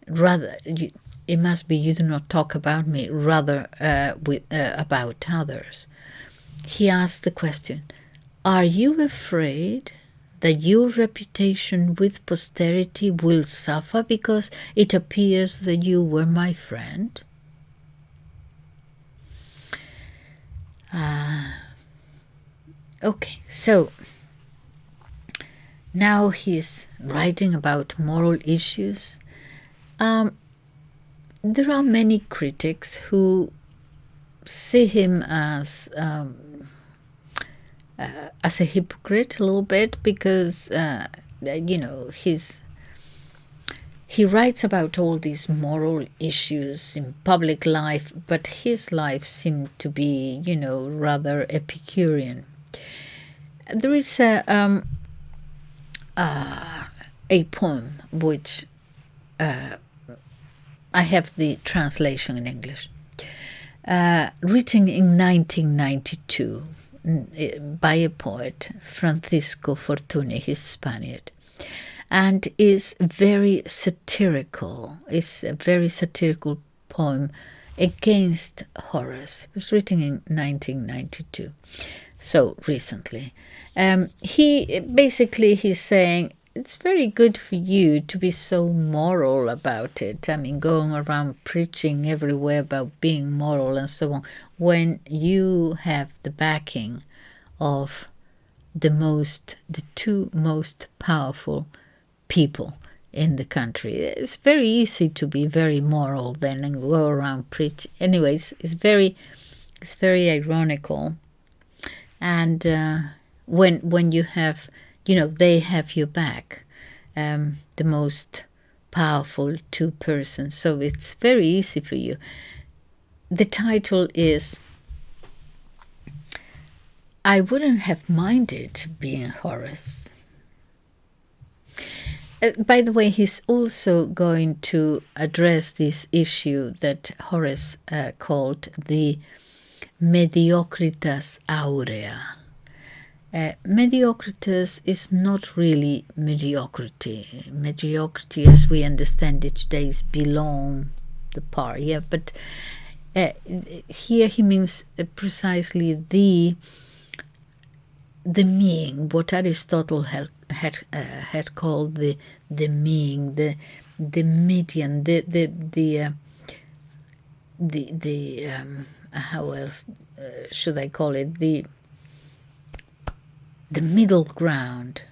rather it must be you do not talk about me, rather about others." He asked the question, "Are you afraid that your reputation with posterity will suffer because it appears that you were my friend?" Okay, so now he's writing about moral issues. There are many critics who see him as a hypocrite a little bit, because he writes about all these moral issues in public life, but his life seemed to be, rather Epicurean. There is a poem which I have the translation in English, written in 1992 by a poet, Francisco Fortuny, he's Spaniard, and is very satirical. It's a very satirical poem against Horace. It was written in 1992, so recently. He's saying, it's very good for you to be so moral about it. I mean, going around preaching everywhere about being moral and so on, when you have the backing of the two most powerful people in the country. It's very easy to be very moral then and go around preaching. Anyways, it's very ironical. And when you have, they have your back, the most powerful two persons. So it's very easy for you. The title is, I wouldn't have minded being Horace. By the way, he's also going to address this issue that Horace called the mediocritas aurea. Mediocritas is not really mediocrity. Mediocrity, as we understand it today, is below the par. Yeah, but here he means precisely the mean, what Aristotle had called the mean, the median, the how else should I call it, the middle ground,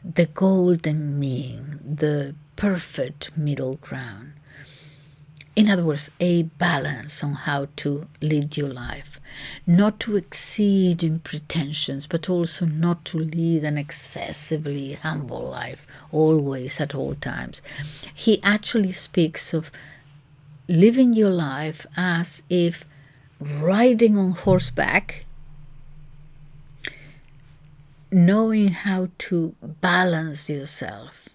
the golden mean, the perfect middle ground. In other words, a balance on how to lead your life. Not to exceed in pretensions, but also not to lead an excessively humble life, always, at all times. He actually speaks of living your life as if riding on horseback, knowing how to balance yourself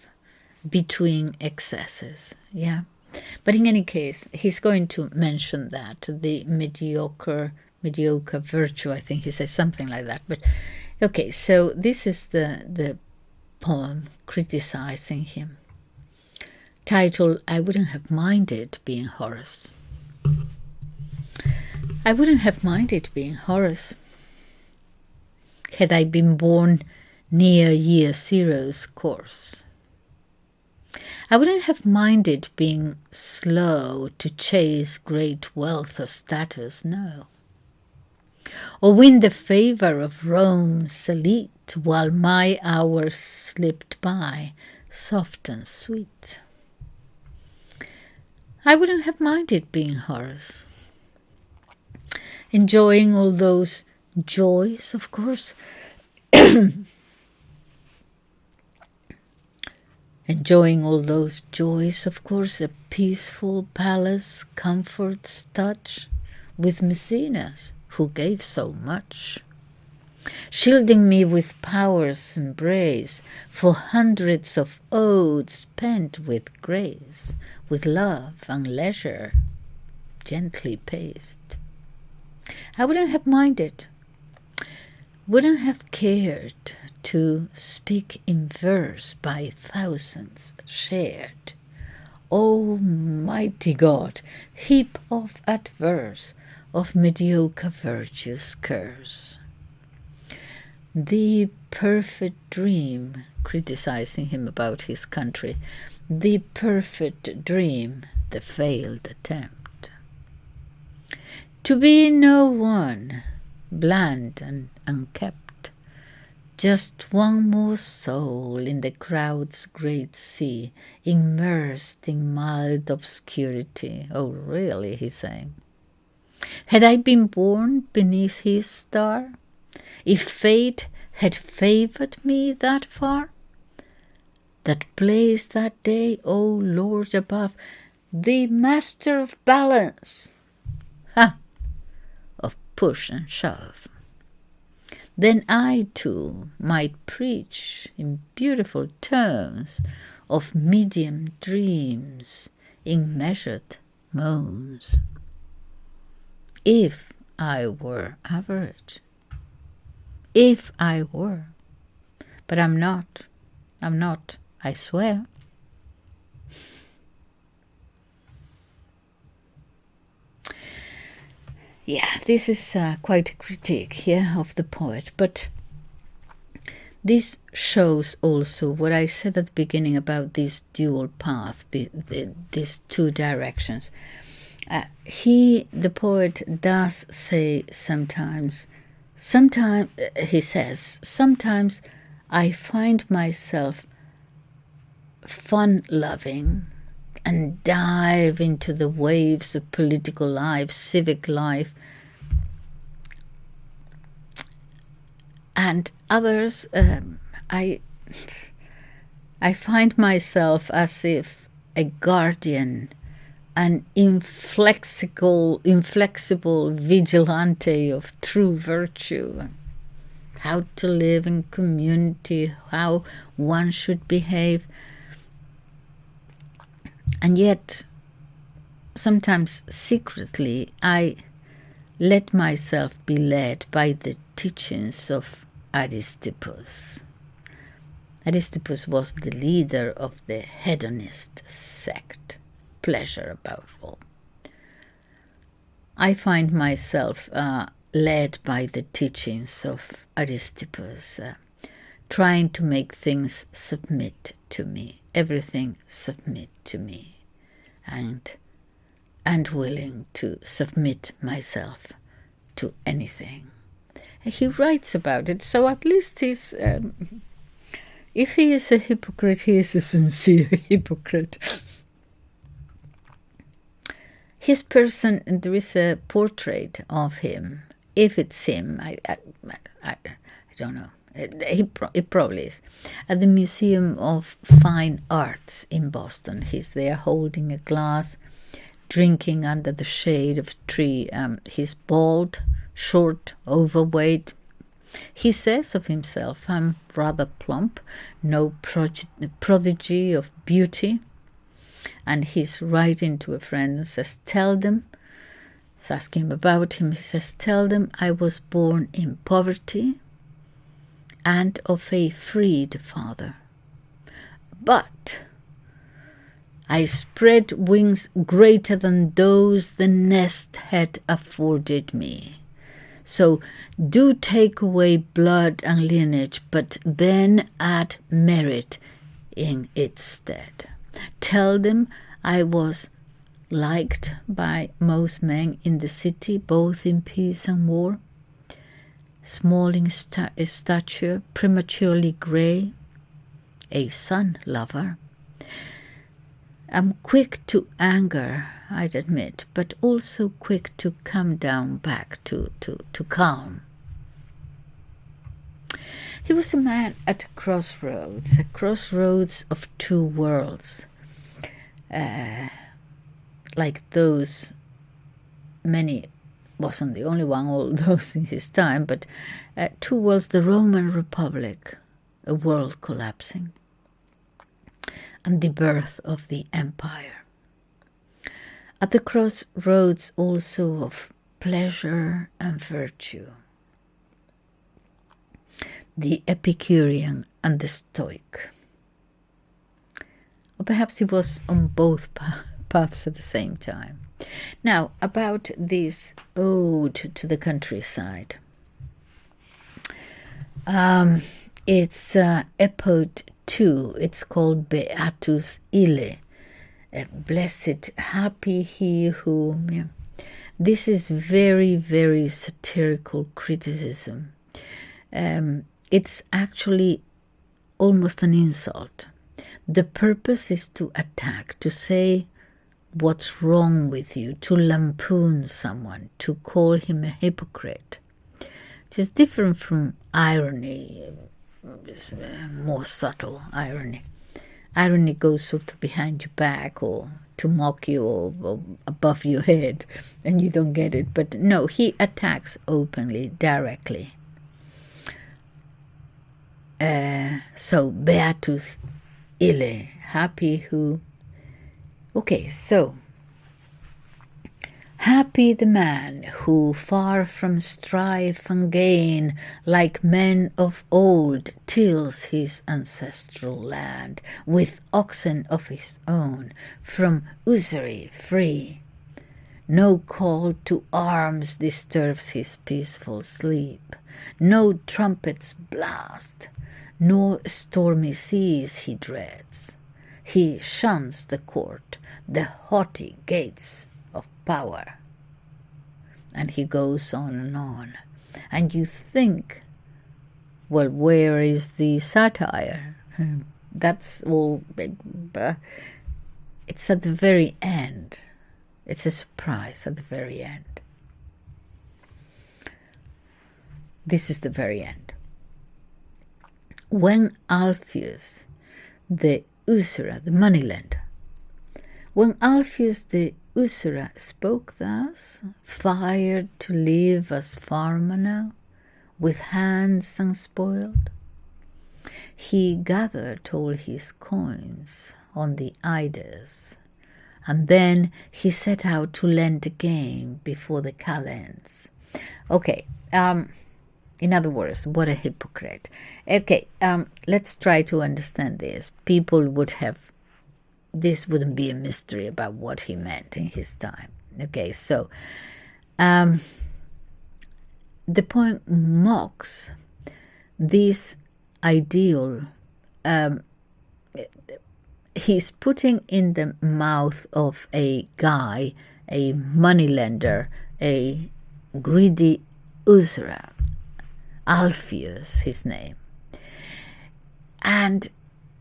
between excesses. Yeah. But in any case, he's going to mention that, the mediocre virtue, I think he says something like that. But okay, so this is the poem criticizing him, titled, I Wouldn't Have Minded Being Horace. I wouldn't have minded being Horace had I been born near year zero's course. I wouldn't have minded being slow to chase great wealth or status, no. Or win the favor of Rome's elite while my hours slipped by, soft and sweet. I wouldn't have minded being Horace, enjoying all those joys, of course, enjoying all those joys, of course, a peaceful palace, comfort's touch, with Maecenas, who gave so much, shielding me with power's embrace, for hundreds of odes spent with grace, with love and leisure, gently paced. I wouldn't have minded, wouldn't have cared to speak in verse by thousands shared. Almighty God, heap of adverse, of mediocre virtue's curse. The perfect dream, criticizing him about his country, the perfect dream, the failed attempt. To be no one, bland and unkept, just one more soul in the crowd's great sea, immersed in mild obscurity. Oh, really, he's saying. Had I been born beneath his star? If fate had favored me that far? That blazed that day, O Lord above, the master of balance, of push and shove. Then I too might preach in beautiful terms of medium dreams in measured moans. If I were average, if I were, but I'm not, I swear. Yeah, this is quite a critique here of the poet, but this shows also what I said at the beginning about this dual path, these two directions. The poet does say sometimes he says, sometimes I find myself fun-loving and dive into the waves of political life, civic life, and others, I find myself as if a guardian, an inflexible vigilante of true virtue, how to live in community, how one should behave. And yet, sometimes secretly, I let myself be led by the teachings of Aristippus. Aristippus was the leader of the hedonist sect, pleasure above all. I find myself led by the teachings of Aristippus, trying to make things submit to me, everything submit to me, and willing to submit myself to anything. He writes about it, so at least he's, if he is a hypocrite, he is a sincere hypocrite. His person, there is a portrait of him. If it's him, I don't know. It probably is. At the Museum of Fine Arts in Boston. He's there holding a glass, drinking under the shade of a tree. He's bald, short, overweight. He says of himself, I'm rather plump, no prodigy of beauty. And he's writing to a friend and says, tell them, he's asking him about him, he says, tell them I was born in poverty and of a freed father. But I spread wings greater than those the nest had afforded me. So do take away blood and lineage, but then add merit in its stead. Tell them I was liked by most men in the city, both in peace and war. Small in stature, prematurely grey, a sun lover. I'm quick to anger, I'd admit, but also quick to come down back to calm. He was a man at a crossroads of two worlds, like those many, wasn't the only one, all those in his time, but two worlds, the Roman Republic, a world collapsing, and the birth of the empire. At the crossroads also of pleasure and virtue, the Epicurean and the Stoic. Or perhaps he was on both paths at the same time. Now, about this ode to the countryside. It's Epode 2. It's called Beatus Ille. Blessed, happy he who... Yeah. This is very, very satirical criticism. It's actually almost an insult. The purpose is to attack, to say what's wrong with you, to lampoon someone, to call him a hypocrite. It is different from irony, more subtle irony. Irony goes sort of behind your back or to mock you or above your head and you don't get it. But no, he attacks openly, directly. So, Beatus Ille, happy who... Okay, so, happy the man who, far from strife and gain, like men of old, tills his ancestral land, with oxen of his own, from usury free. No call to arms disturbs his peaceful sleep, no trumpets blast, nor stormy seas he dreads. He shuns the court, the haughty gates of power. And he goes on. And you think, well, where is the satire? That's all big. It's at the very end. It's a surprise at the very end. This is the very end. When Alpheus, the usurer, the moneylender, when Alpheus the usurer spoke thus, fired to live as farmer now, with hands unspoiled, he gathered all his coins on the Ides, and then he set out to lend again before the calends. Okay, in other words, what a hypocrite. Okay, let's try to understand this. People would have, this wouldn't be a mystery about what he meant in his time. Okay, so the poem mocks this ideal. He's putting in the mouth of a guy, a moneylender, a greedy usurer, Alpheus, his name. And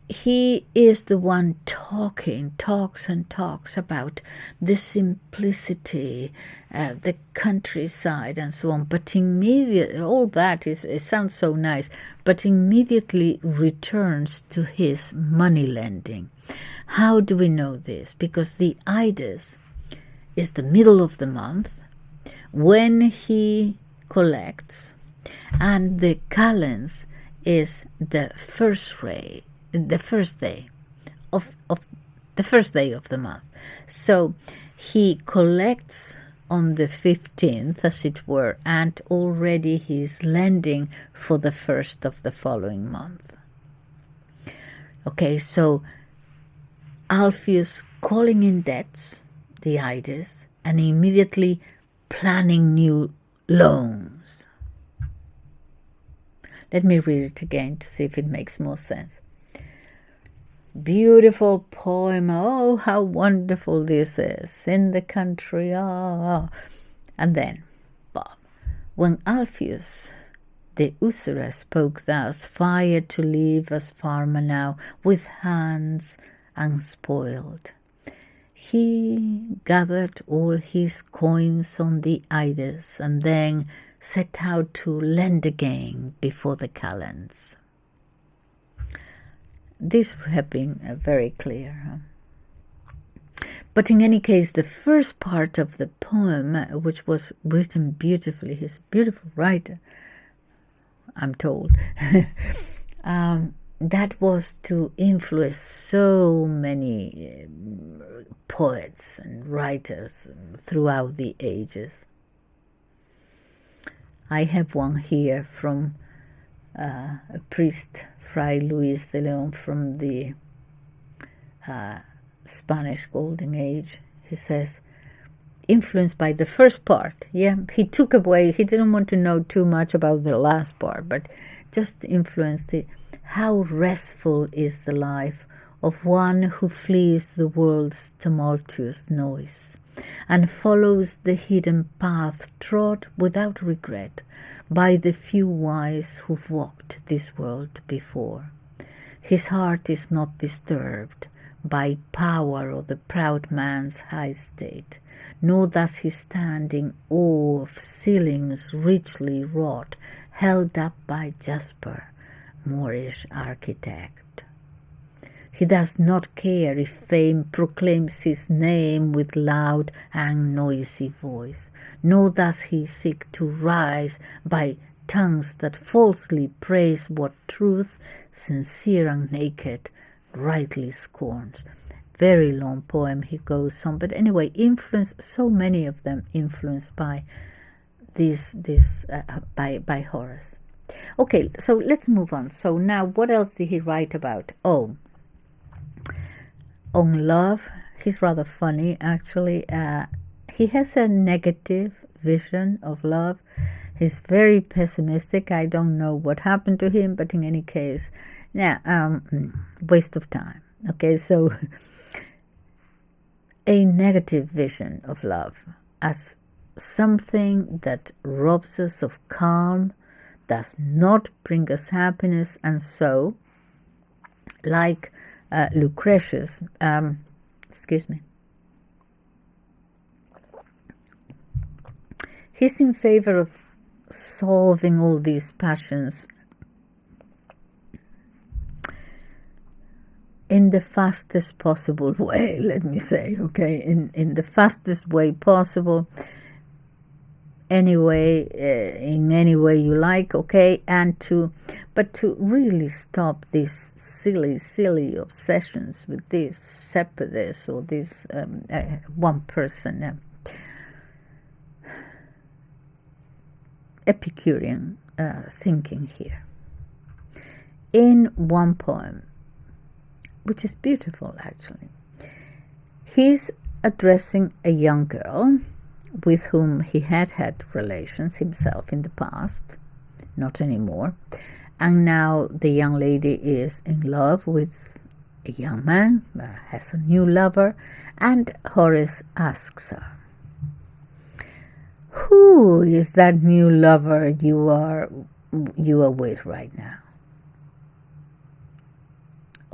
he is the one talks and talks about the simplicity, the countryside and so on, but immediately, all that it sounds so nice, but immediately returns to his money lending. How do we know this? Because the Ides is the middle of the month when he collects, and the calends is the first day of the month. So he collects on the 15th, as it were, and already he's lending for the first of the following month. Okay, so Alpheus calling in debts, the Ides, and immediately planning new loans. Let me read it again to see if it makes more sense. Beautiful poem. Oh, how wonderful this is. In the country. And then, Bob, when Alpheus the usurer spoke thus, fired to leave as farmer now, with hands unspoiled, he gathered all his coins on the Ides, and then set out to lend again before the calends. This would have been very clear. But in any case, the first part of the poem, which was written beautifully, he's a beautiful writer, I'm told, that was to influence so many poets and writers throughout the ages. I have one here from a priest, Fray Luis de Leon, from the Spanish Golden Age. He says, influenced by the first part. Yeah, he took away, he didn't want to know too much about the last part, but just influenced it. How restful is the life of one who flees the world's tumultuous noise and follows the hidden path trod without regret by the few wise who've walked this world before. His heart is not disturbed by power or the proud man's high state, nor does he stand in awe of ceilings richly wrought, held up by Jasper, Moorish architect. He does not care if fame proclaims his name with loud and noisy voice, nor does he seek to rise by tongues that falsely praise what truth, sincere and naked, rightly scorns. Very long poem he goes on, but anyway, influenced, so many of them influenced by by Horace. Okay, so let's move on. So now, what else did he write about? Oh, on love. He's rather funny, actually. He has a negative vision of love. He's very pessimistic. I don't know what happened to him, but in any case, yeah, waste of time. Okay, so a negative vision of love as something that robs us of calm, does not bring us happiness, and so, like Lucretius, he's in favor of solving all these passions in the fastest possible way, let me say, okay, in the fastest way possible, anyway, in any way you like, okay, but to really stop these silly obsessions with this separatists or this one person Epicurean thinking here. In one poem, which is beautiful actually, he's addressing a young girl with whom he had relations himself in the past, not anymore, and now the young lady is in love with a young man, has a new lover, and Horace asks her, who is that new lover you are with right now?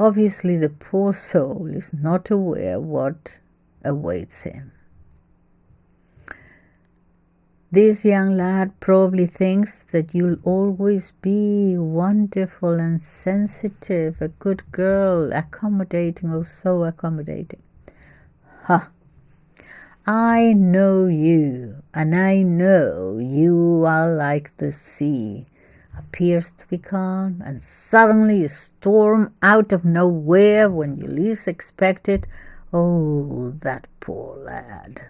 obviously the poor soul is not aware what awaits him. This young lad probably thinks that you'll always be wonderful and sensitive, a good girl, accommodating, oh so accommodating. Ha! I know you, and I know you are like the sea. Appears to be calm, and suddenly a storm out of nowhere when you least expect it. Oh, that poor lad.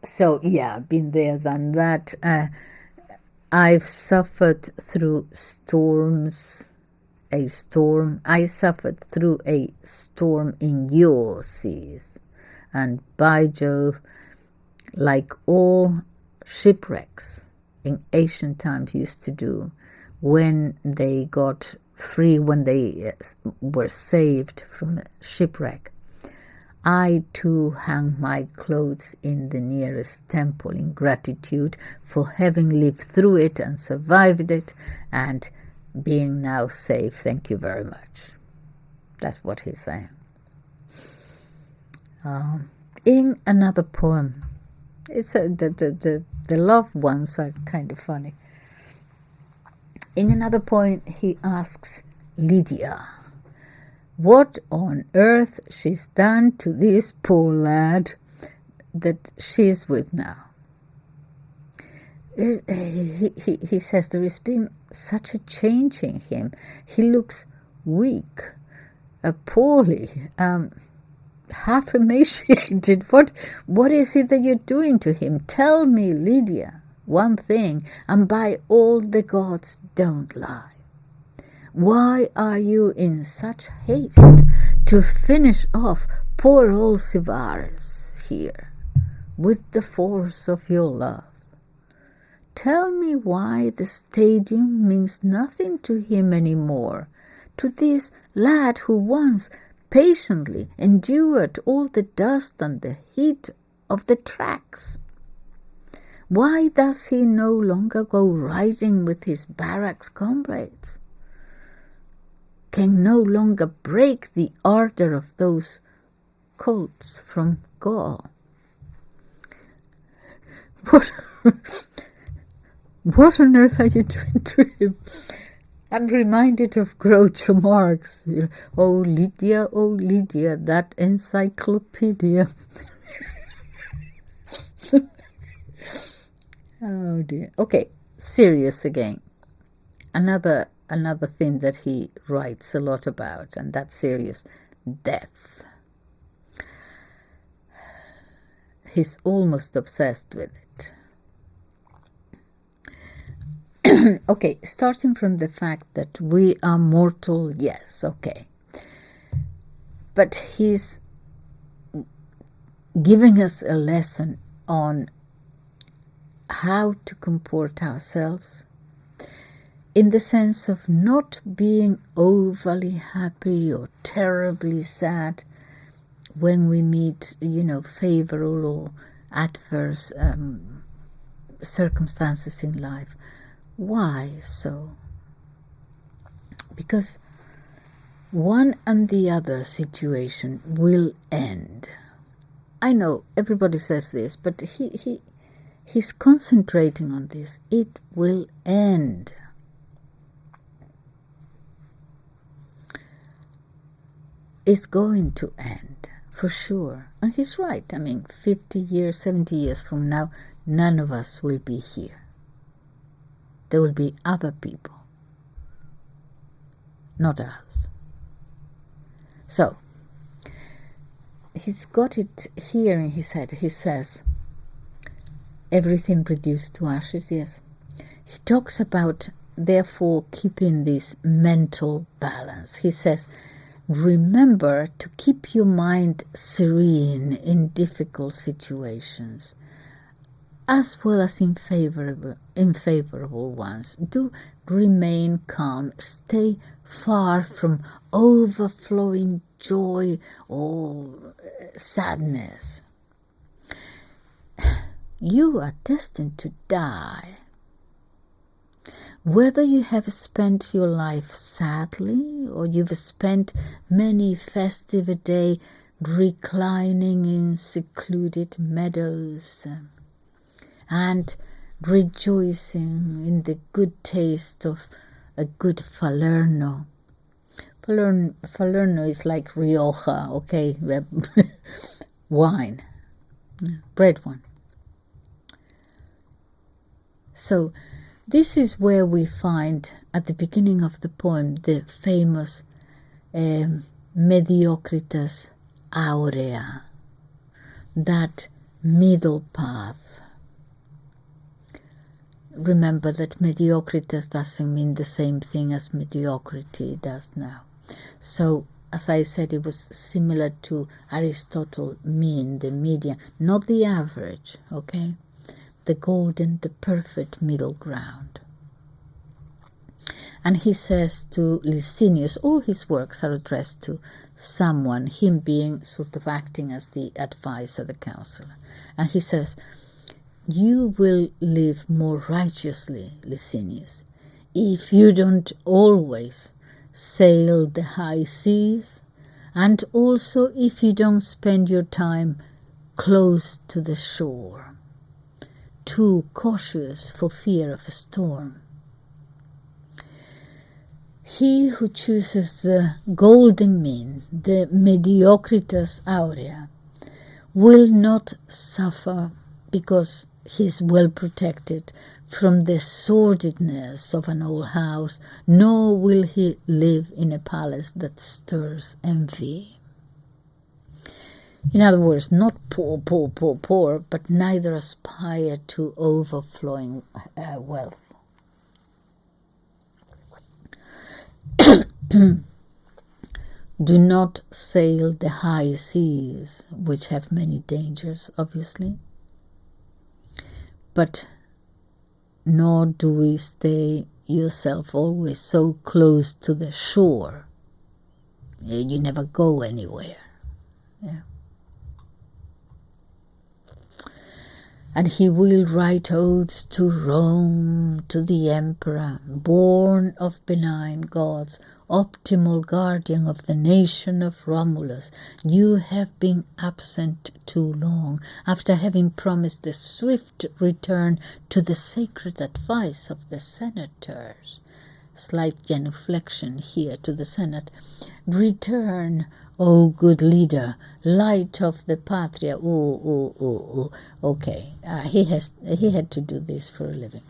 So, yeah, been there, done that. I've suffered through storms. I suffered through a storm in your seas. And by Jove, like all shipwrecks in ancient times used to do, when they got free, when they were saved from a shipwreck, I too hung my clothes in the nearest temple in gratitude for having lived through it and survived it, and being now safe. Thank you very much. That's what he's saying. In another poem, it's the loved ones are kind of funny. In another poem, he asks Lydia what on earth she's done to this poor lad that she's with now. He says there has been such a change in him. He looks weak, poorly, half emaciated. What is it that you're doing to him? Tell me, Lydia, one thing, and by all the gods, don't lie. Why are you in such haste to finish off poor old Sivaris here with the force of your love? Tell me why the stadium means nothing to him anymore, to this lad who once patiently endured all the dust and the heat of the tracks. Why does he no longer go riding with his barracks comrades? Can no longer break the ardor of those colts from Gaul? What on earth are you doing to him? I'm reminded of Groucho Marx. Oh, Lydia, that encyclopedia. Oh, dear. Okay, serious again. Another thing that he writes a lot about, and that's serious, death. He's almost obsessed with it. Okay, starting from the fact that we are mortal, yes, okay. But he's giving us a lesson on how to comport ourselves in the sense of not being overly happy or terribly sad when we meet, favorable or adverse circumstances in life. Why so? Because one and the other situation will end. I know everybody says this, but he's concentrating on this. It will end. It's going to end, for sure. And he's right. 50 years, 70 years from now, none of us will be here. There will be other people, not us. So, he's got it here in his head. He says, everything reduced to ashes, yes. He talks about, therefore, keeping this mental balance. He says, remember to keep your mind serene in difficult situations, as well as in favorable ones. Do remain calm. Stay far from overflowing joy or sadness. You are destined to die. Whether you have spent your life sadly or you've spent many festive days reclining in secluded meadows and rejoicing in the good taste of a good Falerno. Falerno is like Rioja, okay, wine, red one. So this is where we find at the beginning of the poem the famous mediocritas aurea, that middle path. Remember that mediocritas doesn't mean the same thing as mediocrity does now. So, as I said, it was similar to Aristotle, mean, the median, not the average, okay? The golden, the perfect middle ground. And he says to Licinius, all his works are addressed to someone, him being sort of acting as the advisor, the counselor. And he says, you will live more righteously, Licinius, if you don't always sail the high seas, and also if you don't spend your time close to the shore, too cautious for fear of a storm. He who chooses the golden mean, the mediocritas aurea, will not suffer because he's well protected from the sordidness of an old house, nor will he live in a palace that stirs envy. In other words, not poor, but neither aspire to overflowing wealth. Do not sail the high seas, which have many dangers, obviously. But nor do we stay yourself always so close to the shore. You never go anywhere. Yeah. And he will write odes to Rome, to the emperor, born of benign gods, optimal guardian of the nation of Romulus. You have been absent too long, after having promised the swift return to the sacred advice of the senators. Slight genuflection here to the Senate. Return, O good leader, light of the patria. Okay, he had to do this for a living.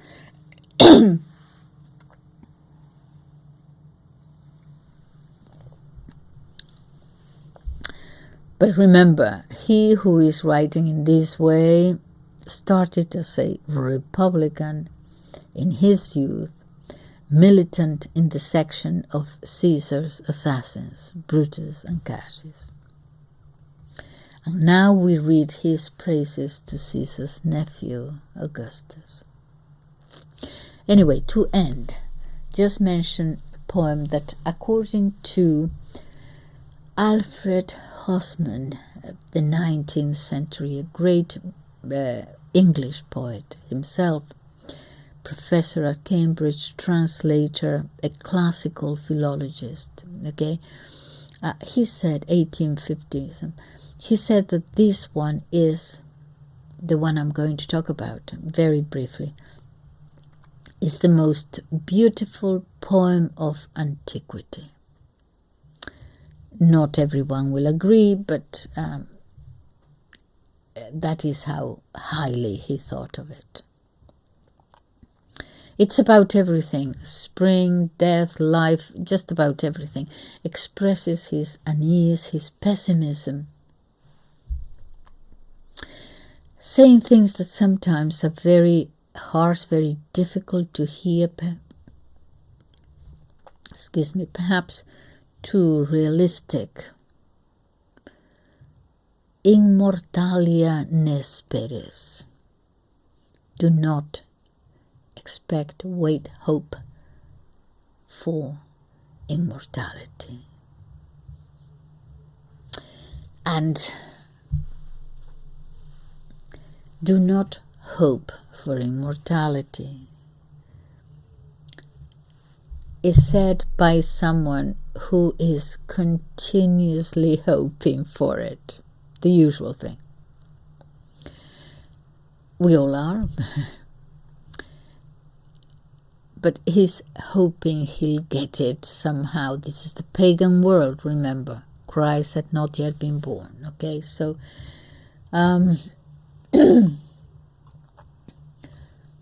But remember, he who is writing in this way started as a republican in his youth, militant in the section of Caesar's assassins, Brutus and Cassius. And now we read his praises to Caesar's nephew, Augustus. Anyway, to end, just mention a poem that, according to Alfred Hosman, the 19th century, a great English poet himself, professor at Cambridge, translator, a classical philologist, okay? He said, 1850s, he said that this one is, the one I'm going to talk about very briefly, is the most beautiful poem of antiquity. Not everyone will agree, but that is how highly he thought of it. It's about everything, spring, death, life, just about everything. Expresses his unease, his pessimism. Saying things that sometimes are very harsh, very difficult to hear, perhaps too realistic. Immortalia nesperes. Do not expect, wait, hope for immortality. And do not hope for immortality. is said by someone who is continuously hoping for it. The usual thing. We all are. But he's hoping he'll get it somehow. This is the pagan world, remember. Christ had not yet been born. Okay, so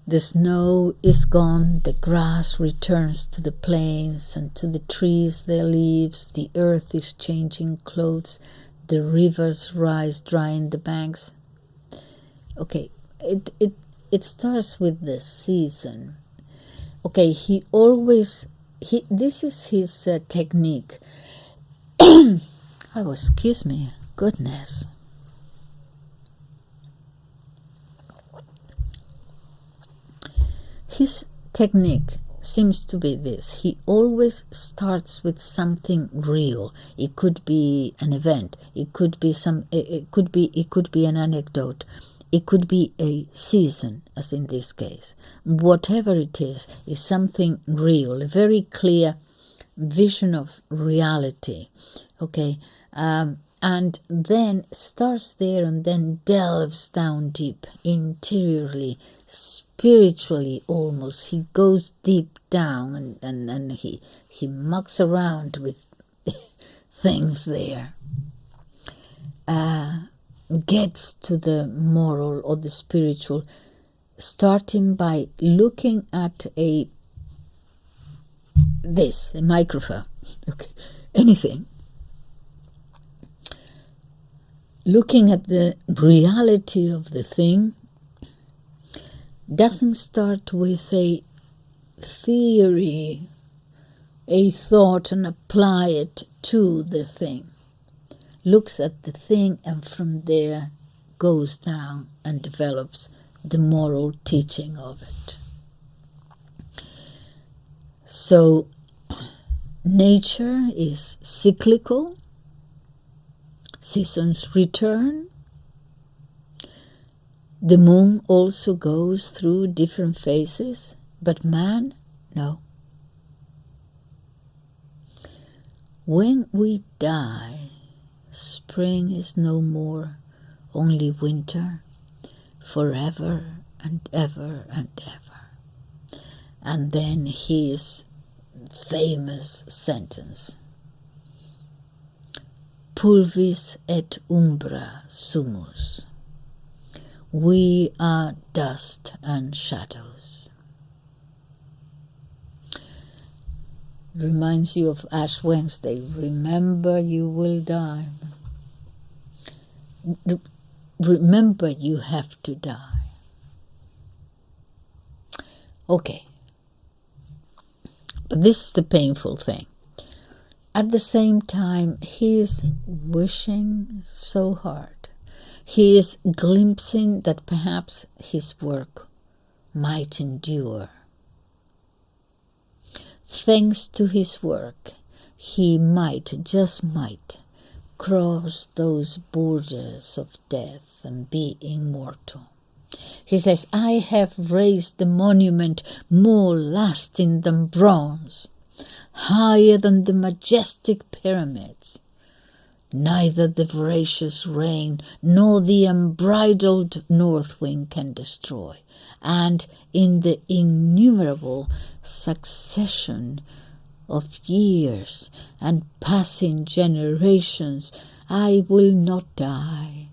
the snow is gone, the grass returns to the plains and to the trees their leaves, the earth is changing clothes, the rivers rise dry in the banks. Okay, it starts with the season. Okay, this is his technique. Oh, excuse me, goodness. His technique seems to be this. He always starts with something real. It could be an event. It could be an anecdote. It could be a season, as in this case. Whatever it is something real, a very clear vision of reality. Okay, and then starts there and then delves down deep, interiorly, spiritually almost. He goes deep down and he mucks around with things there. Gets to the moral or the spiritual, starting by looking at a microphone, okay, anything. Looking at the reality of the thing, doesn't start with a theory, a thought, and apply it to the thing. Looks at the thing and from there goes down and develops the moral teaching of it. So nature is cyclical, seasons return, the moon also goes through different phases, but man, no. When we die, spring is no more, only winter, forever and ever and ever. And then his famous sentence, pulvis et umbra sumus. We are dust and shadows. Reminds you of Ash Wednesday. Remember you will die. Remember you have to die. Okay. But this is the painful thing. At the same time, he is wishing so hard. He is glimpsing that perhaps his work might endure. Thanks to his work, he just might, cross those borders of death and be immortal. He says, I have raised the monument more lasting than bronze, higher than the majestic pyramids. Neither the voracious rain nor the unbridled north wind can destroy. And in the innumerable succession of years and passing generations, I will not die.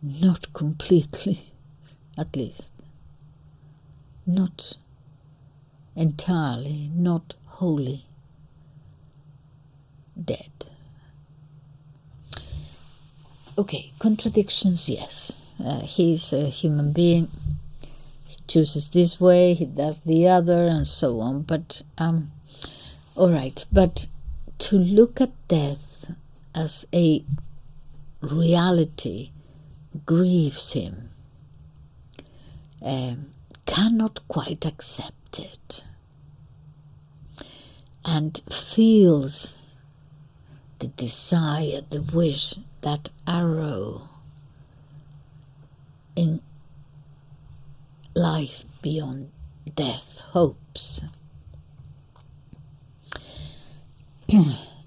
Not completely, at least. Not entirely, not wholly dead. Okay, contradictions, yes. He's a human being. He chooses this way, he does the other, and so on. But, all right. But to look at death as a reality grieves him. Cannot quite accept it. And feels the desire, the wish, that arrow in life beyond death hopes.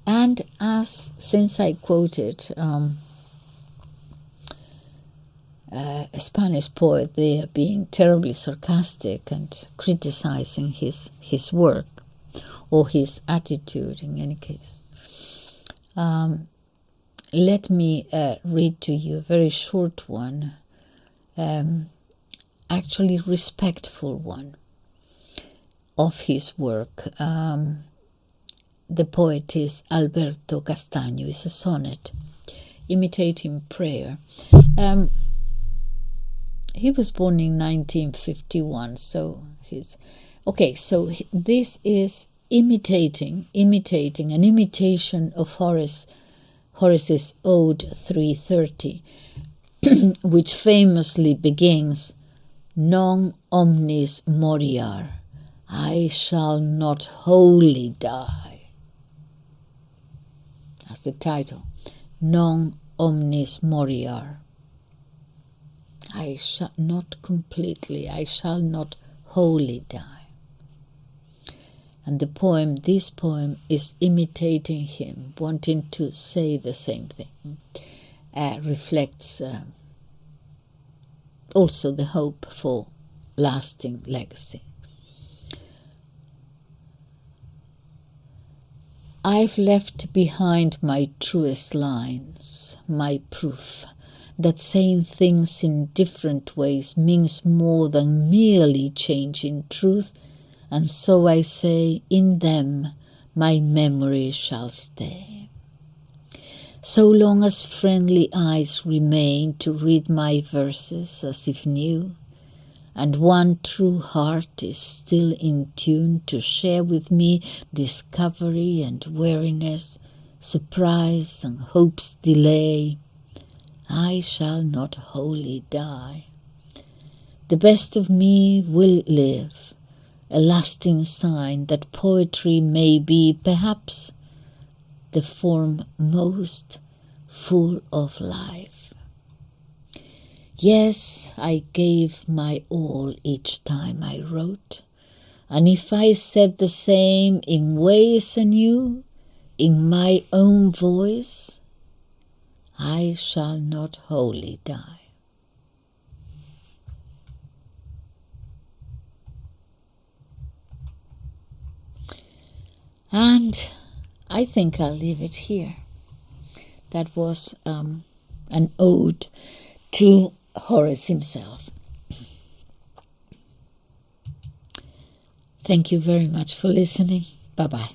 And since I quoted a Spanish poet there being terribly sarcastic and criticizing his work, or his attitude in any case, let me read to you a very short one, actually respectful one of his work. The poet is Alberto Castaño. It's a sonnet imitating prayer. He was born in 1951, so he's okay. So this is imitating an imitation of Horace's Ode 330, which famously begins, "Non omnis moriar," I shall not wholly die. That's the title. Non omnis moriar. I shall not completely, I shall not wholly die. And this poem is imitating him, wanting to say the same thing. Reflects also the hope for lasting legacy. I've left behind my truest lines, my proof that saying things in different ways means more than merely changing truth, and so I say, in them my memory shall stay. So long as friendly eyes remain to read my verses as if new, and one true heart is still in tune to share with me discovery and weariness, surprise and hope's delay, I shall not wholly die. The best of me will live, a lasting sign that poetry may be perhaps the form most full of life. Yes, I gave my all each time I wrote, and if I said the same in ways anew, in my own voice, I shall not wholly die. And I think I'll leave it here. That was an ode to Horace himself. Thank you very much for listening. Bye-bye.